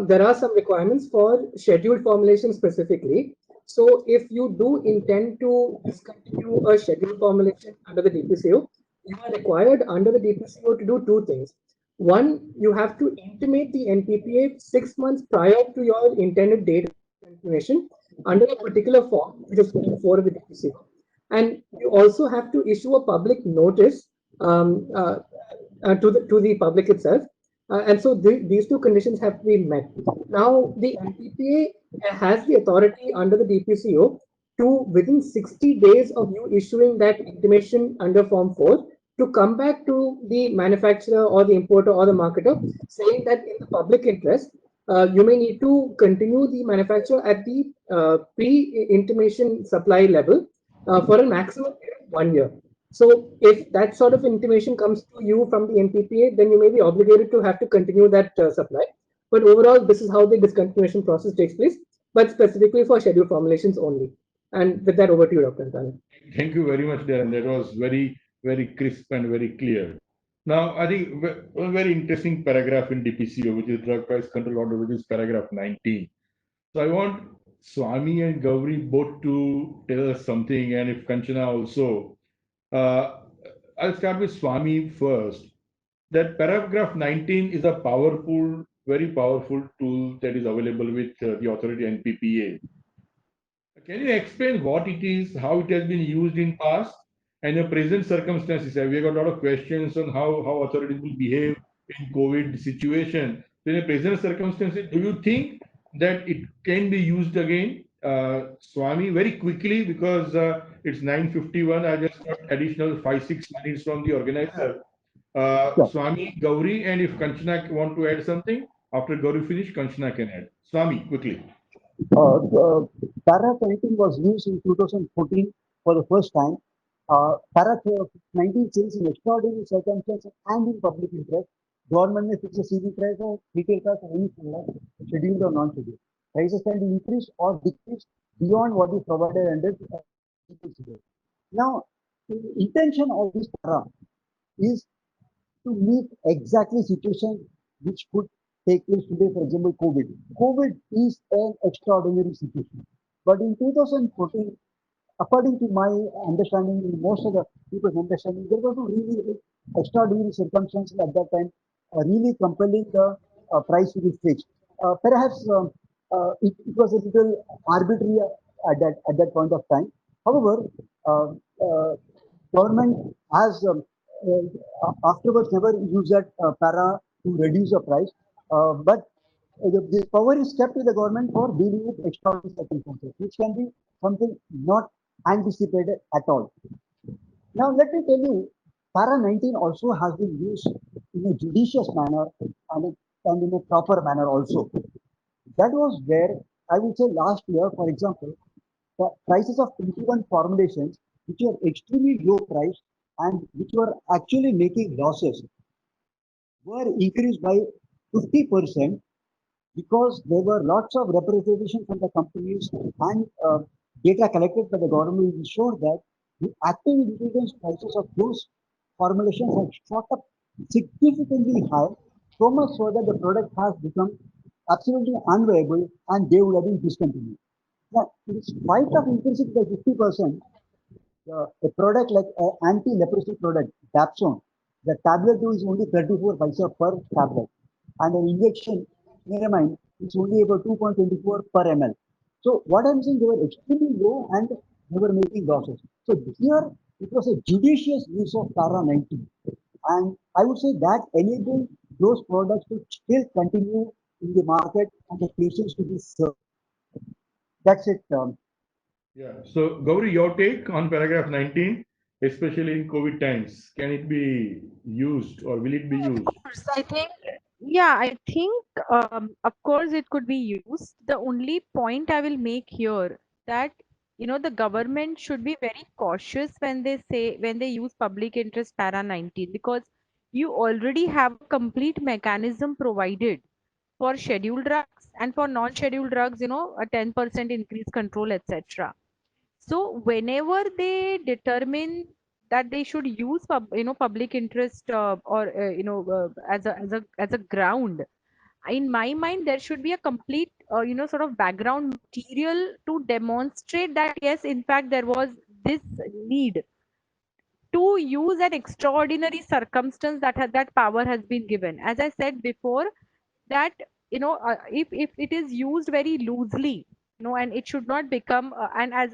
there are some requirements for scheduled formulation specifically. So if you do intend to discontinue a scheduled formulation under the DPCO, you are required under the DPCO to do two things. One, you have to intimate the NPPA 6 months prior to your intended date of discontinuation under a particular form, which is Form 4 of the DPCO. And you also have to issue a public notice to the public itself. And so these two conditions have to be met. Now, the NPPA has the authority under the DPCO to, within 60 days of you issuing that intimation under Form 4, to come back to the manufacturer or the importer or the marketer saying that in the public interest, you may need to continue the manufacture at the pre-intimation supply level for a maximum period of 1 year. So if that sort of intimation comes to you from the NPPA, then you may be obligated to have to continue that supply. But overall, this is how the discontinuation process takes place, but specifically for scheduled formulations only. And with that, over to you, Dr. Antani. Thank you very much, Darren. That was very, very crisp and very clear. Now, I think a very interesting paragraph in DPCO, which is Drug Price Control Order, which is paragraph 19. So I want Swami and Gauri both to tell us something, and if Kanchana also. I'll start with Swami first. That paragraph 19 is a powerful, very powerful tool that is available with the authority NPPA. Can you explain what it is, how it has been used in past, and the present circumstances? We got a lot of questions on how authorities will behave in COVID situation. So in the present circumstances, do you think that it can be used again? Swami, very quickly, because it's 9:51. I just got additional 5-6 minutes from the organizer. Swami, Gauri, and if Kanchana want to add something, after Gauri finish, Kanchana can add. Swami, quickly. Para 19 was used in 2014 for the first time. Para 19 says in extraordinary circumstances and in public interest, government may fix a CV price or retail price of any product, scheduled or non-scheduled. Prices can be increased or decreased beyond what is provided under DPCO. Now, the intention of this para is to meet exactly situation which could take place today, for example, COVID. COVID is an extraordinary situation. But in 2014, according to my understanding, most of the people's understanding, there was no really extraordinary circumstances at that time, really compelling the price to be fixed. Perhaps it was a little arbitrary at that point of time. However, government has afterwards never used that para to reduce the price, but the power is kept with the government for dealing with extraordinary circumstances, which can be something not anticipated at all. Now, let me tell you, para 19 also has been used in a judicious manner and in a proper manner also. That was where, I would say, last year, for example, the prices of 21 formulations, which were extremely low priced and which were actually making losses, were increased by 50%, because there were lots of representation from the companies and data collected by the government will show that the active ingredients prices of those formulations have shot up significantly high, so much so that the product has become absolutely unviable and they would have been discontinued. Now, in spite of increasing by 50%, a product like an anti-leprosy product, Dapsone, the tablet is only 34 paisa per tablet, and an injection, Neramine, is only about 2.24 per ml. So what I'm saying, they were extremely low and they were making losses. So here it was a judicious use of para 19, and I would say that enabled those products to still continue in the market and the patients to be served. That's it. Yeah. So, Gauri, your take on paragraph 19, especially in COVID times, can it be used or will it be Of used? course, I think, yeah, I think, of course, it could be used. The only point I will make here that, the government should be very cautious when they say, when they use public interest para 19, because you already have a complete mechanism provided for scheduled drugs and for non-scheduled drugs, a 10% increase control, etc. So whenever they determine that they should use public interest or as a ground, in my mind there should be a complete sort of background material to demonstrate that yes, in fact there was this need to use an extraordinary circumstance that power has been given. As I said before, that if it is used very loosely, and it should not become and as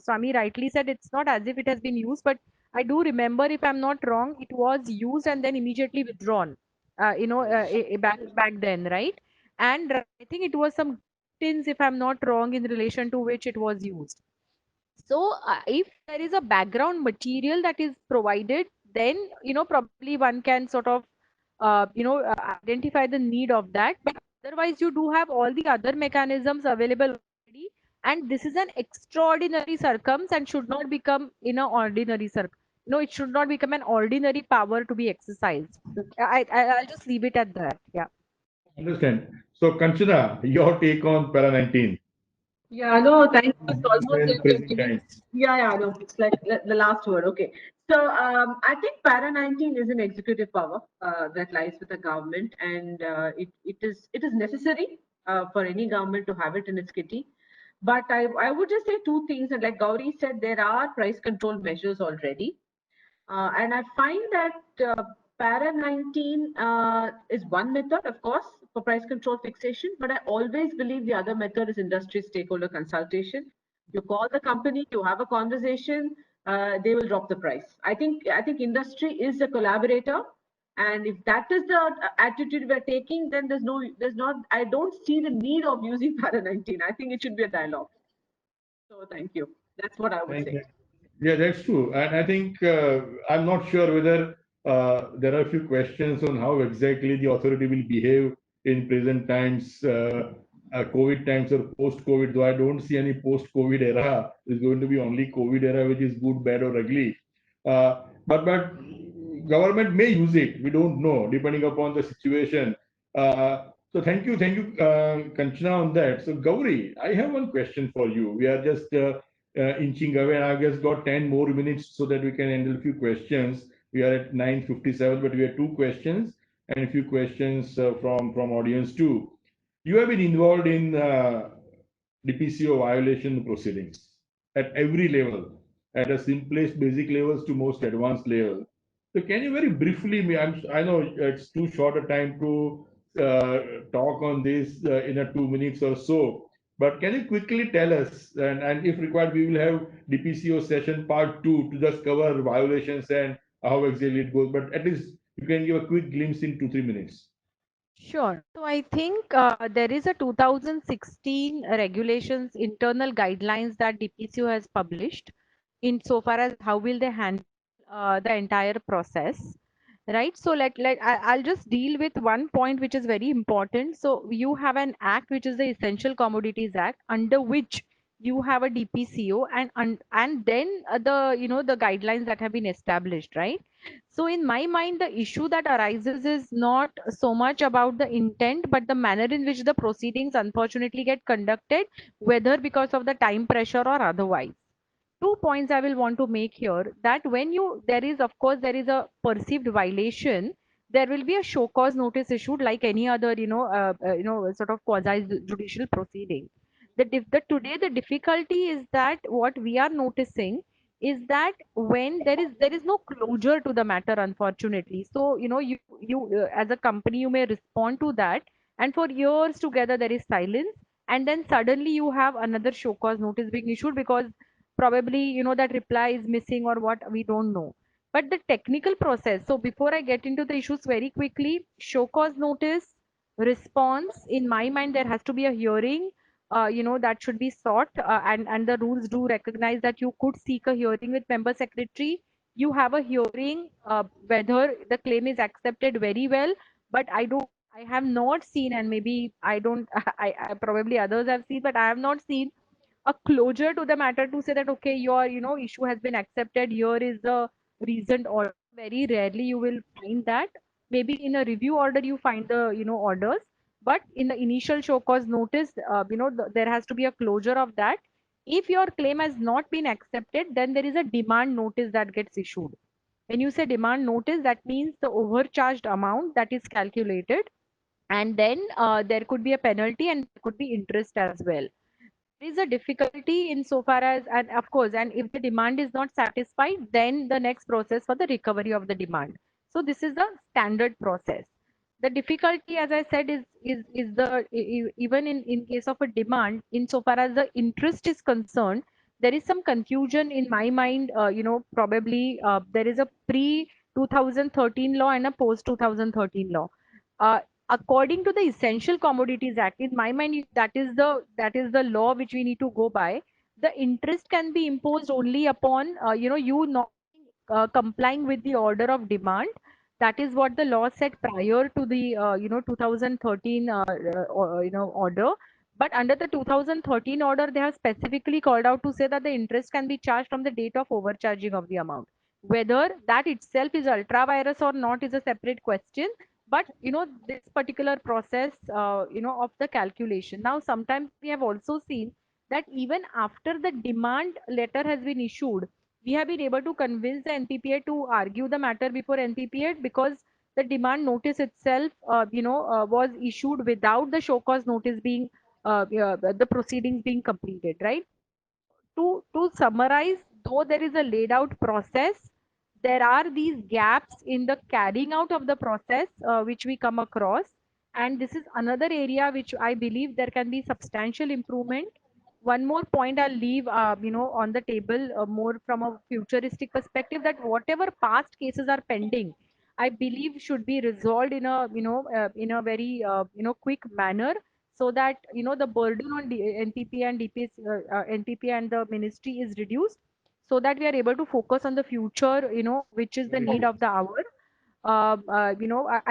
Swami rightly said, it's not as if it has been used, but I do remember, if I'm not wrong, it was used and then immediately withdrawn, back then, right? And I think it was some tins, if I'm not wrong, in relation to which it was used. So, if there is a background material that is provided, then probably one can sort of identify the need of that. But otherwise, you do have all the other mechanisms available already, and this is an extraordinary circumstance and should not become in an ordinary it should not become an ordinary power to be exercised. I'll just leave it at that. Yeah. Understand. So, Kanchana, your take on para 19 Yeah, no, thank you. It's almost and like you're present giving. times. Yeah, yeah, no, it's like the last word. Okay. So I think para 19 is an executive power that lies with the government, and it is necessary for any government to have it in its kitty. But I would just say two things. And like Gauri said, there are price control measures already. And I find that para 19 is one method, of course, for price control fixation, but I always believe the other method is industry stakeholder consultation. You call the company, you have a conversation, they will drop the price. I think industry is a collaborator, and if that is the attitude we're taking, then there's not, I don't see the need of using para 19. I think it should be a dialogue. So thank you. That's what I would Thank say. you. Yeah, that's true. And I think I'm not sure whether there are a few questions on how exactly the authority will behave in present times, COVID times or post-COVID, though I don't see any post-COVID era. It's going to be only COVID era, which is good, bad, or ugly. But government may use it. We don't know, depending upon the situation. So thank you, Kanchana, on that. So Gauri, I have one question for you. We are just inching away, and I've just got 10 more minutes so that we can handle a few questions. We are at 9:57, but we have two questions and a few questions from audience too. You have been involved in DPCO violation proceedings at every level, at the simplest basic levels to most advanced level. So can you very briefly, I know it's too short a time to talk on this in a 2 minutes or so, but can you quickly tell us, and if required, we will have DPCO session part 2 to just cover violations and how exactly it goes, but at least you can give a quick glimpse in 2-3 minutes. Sure. So I think there is a 2016 regulations internal guidelines that DPCO has published in so far as how will they handle the entire process, right? So I'll just deal with one point which is very important. So you have an act which is the Essential Commodities Act, under which you have a DPCO, and then the the guidelines that have been established, right? So in my mind, the issue that arises is not so much about the intent, but the manner in which the proceedings unfortunately get conducted, whether because of the time pressure or otherwise. 2 points I will want to make here, that when there is, of course, there is a perceived violation, there will be a show cause notice issued like any other, sort of quasi judicial proceeding. Today the difficulty is that what we are noticing is that when there is no closure to the matter, unfortunately. So you as a company, you may respond to that, and for years together there is silence, and then suddenly you have another show cause notice being issued because probably that reply is missing or what, we don't know. But the technical process, so before I get into the issues very quickly, show cause notice, response, in my mind there has to be a hearing, that should be sought, and the rules do recognize that you could seek a hearing with member secretary. You have a hearing, whether the claim is accepted, very well, but I have not seen, and maybe I don't I probably others have seen, but I have not seen a closure to the matter to say that okay, your issue has been accepted, here is the reasoned order. Very rarely you will find that. Maybe in a review order you find the orders, but in the initial show cause notice, there has to be a closure of that. If your claim has not been accepted, then there is a demand notice that gets issued. When you say demand notice, that means the overcharged amount that is calculated, and then there could be a penalty and there could be interest as well. There is a difficulty insofar as, and of course, and if the demand is not satisfied, then the next process for the recovery of the demand. So this is the standard process. The difficulty, as I said, is even in case of a demand, insofar as the interest is concerned, there is some confusion in my mind. Probably there is a pre 2013 law and a post 2013 law. Uh, According to the Essential Commodities Act, in my mind, that is the law which we need to go by. The interest can be imposed only upon you not complying with the order of demand. That is what the law said prior to the 2013 order. But under the 2013 order, they have specifically called out to say that the interest can be charged from the date of overcharging of the amount. Whether that itself is ultra virus or not is a separate question, but this particular process of the calculation. Now sometimes we have also seen that even after the demand letter has been issued, we have been able to convince the NPPA to argue the matter before NPPA, because the demand notice itself was issued without the show cause notice being the proceedings being completed, right? To summarize, though there is a laid out process, there are these gaps in the carrying out of the process, which we come across. And this is another area which I believe there can be substantial improvement. One more point I'll leave, on the table, more from a futuristic perspective, that whatever past cases are pending, I believe should be resolved in a very, quick manner, so that the burden on NPP and DPS, NPP and the ministry is reduced, so that we are able to focus on the future, which is the need of the hour. I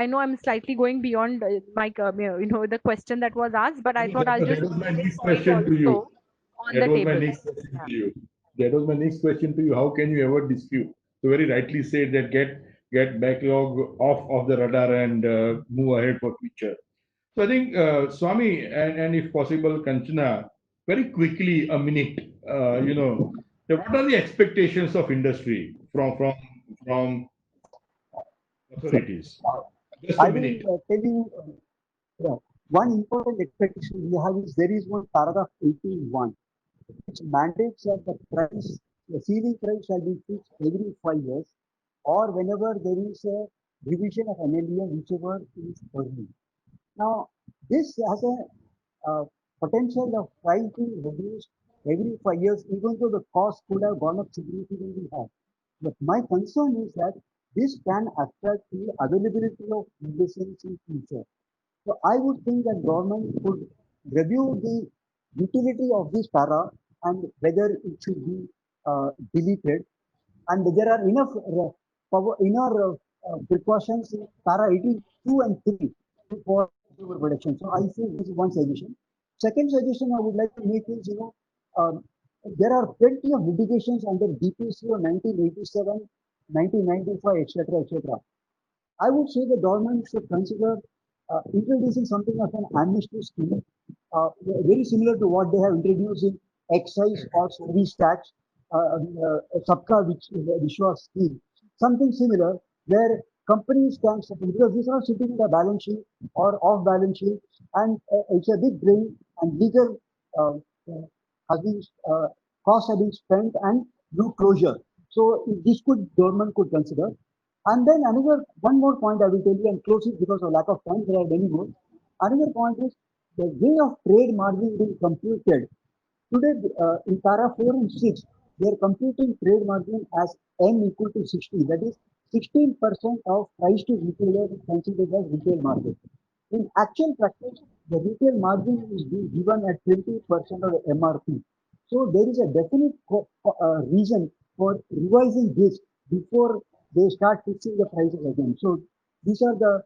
know I'm slightly going beyond my the question that was asked, but I thought I'll just That was my put this next point question to you. also on That the was my table. next question Yeah. to you. That was my next question to you. How can you ever dispute? You very rightly said that get backlog off of the radar and move ahead for future. So I think Swami and if possible Kanchana, very quickly a minute. What are the expectations of industry from Sure. authorities? Uh, Just a I will minute. tell you yeah, one important expectation we have is there is one paragraph 81 which mandates that the ceiling price shall be fixed every 5 years or whenever there is a revision of NLEM, whichever is early. Now, this has a potential of price being reduced every 5 years, even though the cost could have gone up significantly high. But my concern is that this can affect the availability of medicines in future. So I would think that government could review the utility of this para and whether it should be deleted. And there are enough precautions in para 82 and 3 for protection. So I think this is one suggestion. Second suggestion I would like to make is, um, there are plenty of litigations under DPCO 1987 1995, etc., etc. I would say the government should consider introducing something of an amnesty scheme, very similar to what they have introduced in excise or service tax, Sabka Vishwas scheme, something similar where companies can, because these are sitting in the balance sheet or off balance sheet, and it's a big drain and legal uh, has been costs have been spent and no closure. So this could government could consider. And then another one more point I will tell you and close it because of lack of time. There are many more. Another point is the way of trade margin being computed. Today, in para 4 and 6, they are computing trade margin as M equal to 60. That is 16% of price to retailer is considered as retail margin. In actual practice, the retail margin is being given at 20% of the MRP. So there is a definite reason for revising this before they start fixing the prices again. So these are the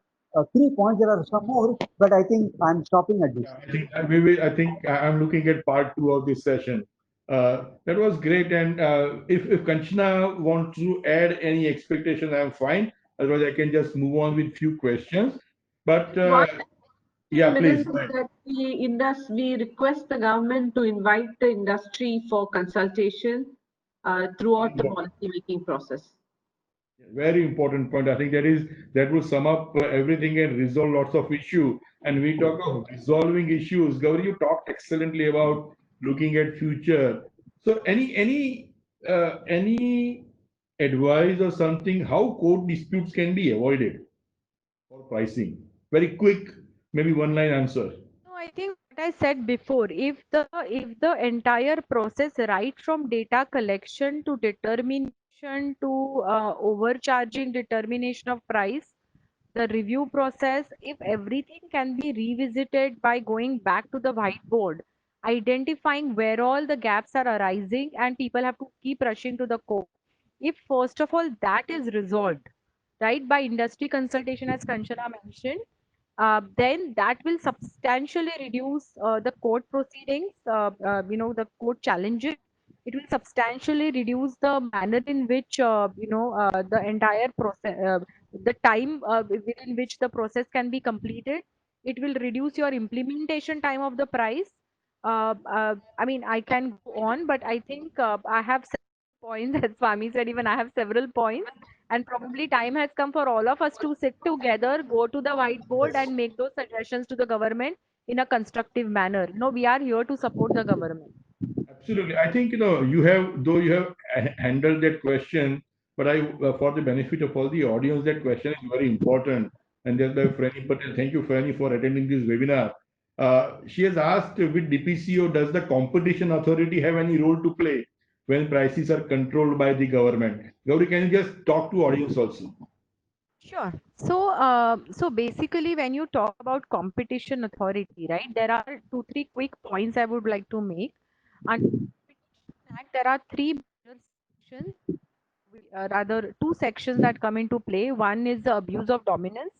3 points. There are some more, but I think I'm stopping at this. Yeah, I think we will. I think I'm looking at part 2 of this session. That was great. And if Kanchana wants to add any expectation, I'm fine. Otherwise, I can just move on with few questions. But One yeah, minute please. is that we request the government to invite the industry for consultation throughout the policy making process. Very important point. I think that will sum up everything and resolve lots of issue. And we talk of resolving issues. Gauri, you talked excellently about looking at future. So any advice or something how court disputes can be avoided for pricing? Very quick, maybe one line answer. No, I think what I said before, if the entire process, right from data collection to determination to overcharging determination of price, the review process, if everything can be revisited by going back to the whiteboard, identifying where all the gaps are arising, and people have to keep rushing to the court. If first of all that is resolved, right, by industry consultation, as Kanchana mentioned, then that will substantially reduce the court proceedings, the court challenges. It will substantially reduce the manner in which, the entire process, the time within which the process can be completed. It will reduce your implementation time of the price. I mean, I can go on, but I think I have several points, as Swami said, even I have several points. And probably time has come for all of us to sit together, go to the whiteboard, and make those suggestions to the government in a constructive manner. No, we are here to support the government. Absolutely. I think, you have handled that question, but for the benefit of all the audience, that question is very important. And there's by Franny Patel. Thank you, Franny, for attending this webinar. She has asked with DPCO, does the competition authority have any role to play when prices are controlled by the government? Gauri, can you just talk to audience also? Sure. So basically, when you talk about competition authority, right, there are two, three quick points I would like to make. Under Competition Act, there are three major sections, rather two sections that come into play. One is the abuse of dominance,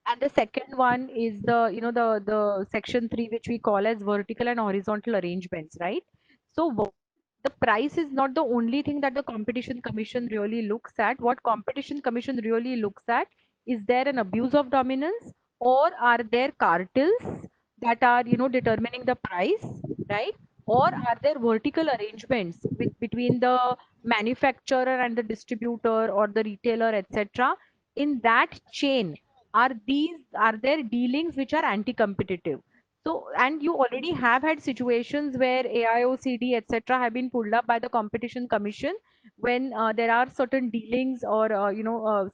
and the second one is the section 3, which we call as vertical and horizontal arrangements, right? So the price is not the only thing that the competition commission really looks at. What competition commission really looks at, is there an abuse of dominance, or are there cartels that are determining the price, right? Or are there vertical arrangements between the manufacturer and the distributor or the retailer, etc.? In that chain, are there dealings which are anti-competitive? So, and you already have had situations where AIOCD, etc., have been pulled up by the Competition Commission when there are certain dealings or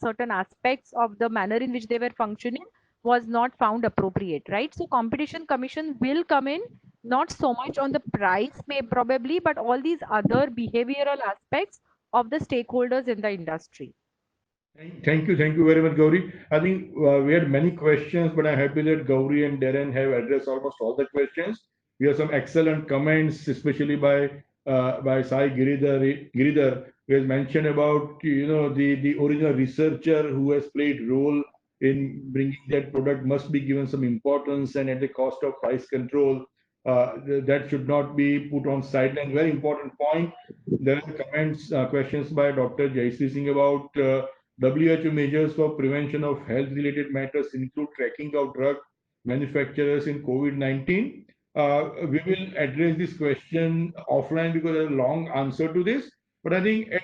certain aspects of the manner in which they were functioning was not found appropriate, right? So, Competition Commission will come in not so much on the price, may probably, but all these other behavioral aspects of the stakeholders in the industry. Thank you very much, Gauri. I think we had many questions, but I'm happy that Gauri and Darren have addressed almost all the questions. We have some excellent comments, especially by Sai Giridhar, who has mentioned about the original researcher who has played role in bringing that product must be given some importance and at the cost of price control. that should not be put on sideline. Very important point. There are comments, questions by Dr. Jayshree Singh about WHO measures for prevention of health-related matters include tracking of drug manufacturers in COVID-19. We will address this question offline because there's a long answer to this. But I think at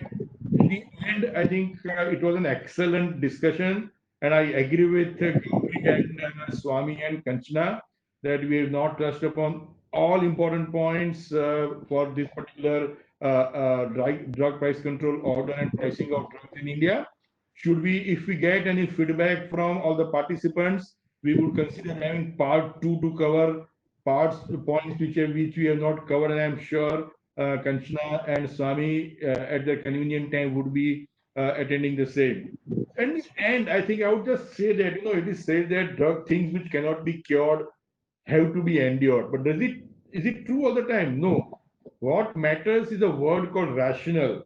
the end, I think it was an excellent discussion, and I agree with Gauri and Swami and Kanchana that we have not touched upon all important points for this particular drug price control order and pricing of drugs in India. Should we, if we get any feedback from all the participants, we would consider having part 2 to cover points which we have not covered, and I'm sure Kanchana and Swami at the convenient time would be attending the same. And I think I would just say that, it is said that drug things which cannot be cured have to be endured. But is it true all the time? No. What matters is a word called rational.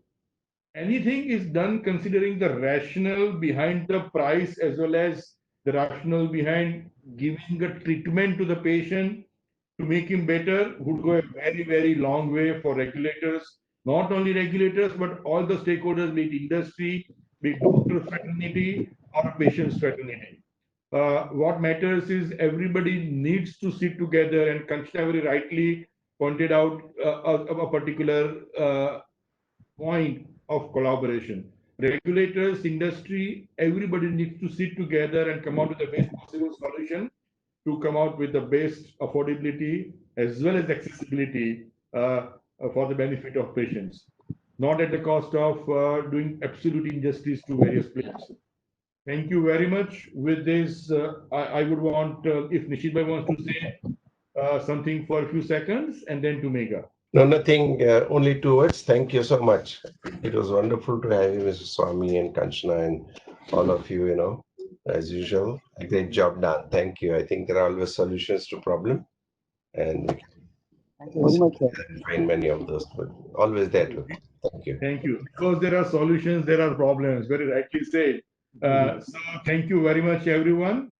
Anything is done considering the rationale behind the price as well as the rationale behind giving a treatment to the patient to make him better would go a very, very long way for regulators, not only regulators, but all the stakeholders, be it industry, be it doctor fraternity or patient's fraternity. What matters is everybody needs to sit together, and Kanchana very rightly pointed out a particular point of collaboration. Regulators, industry, everybody needs to sit together and come out with the best possible solution to come out with the best affordability as well as accessibility for the benefit of patients, not at the cost of doing absolute injustice to various players. Thank you very much. With this, I would want, if Nishit Bhai wants to say something for a few seconds, and then to Megha. No, nothing, only 2 words. Thank you so much. It was wonderful to have you, Mr. Swami and Kanchana and all of you, as usual. A great job done. Thank you. I think there are always solutions to problem, and we Thank you very much, sir. can find many of those, but always there to. Thank you. Thank you. Because there are solutions, there are problems, very rightly said. So thank you very much, everyone.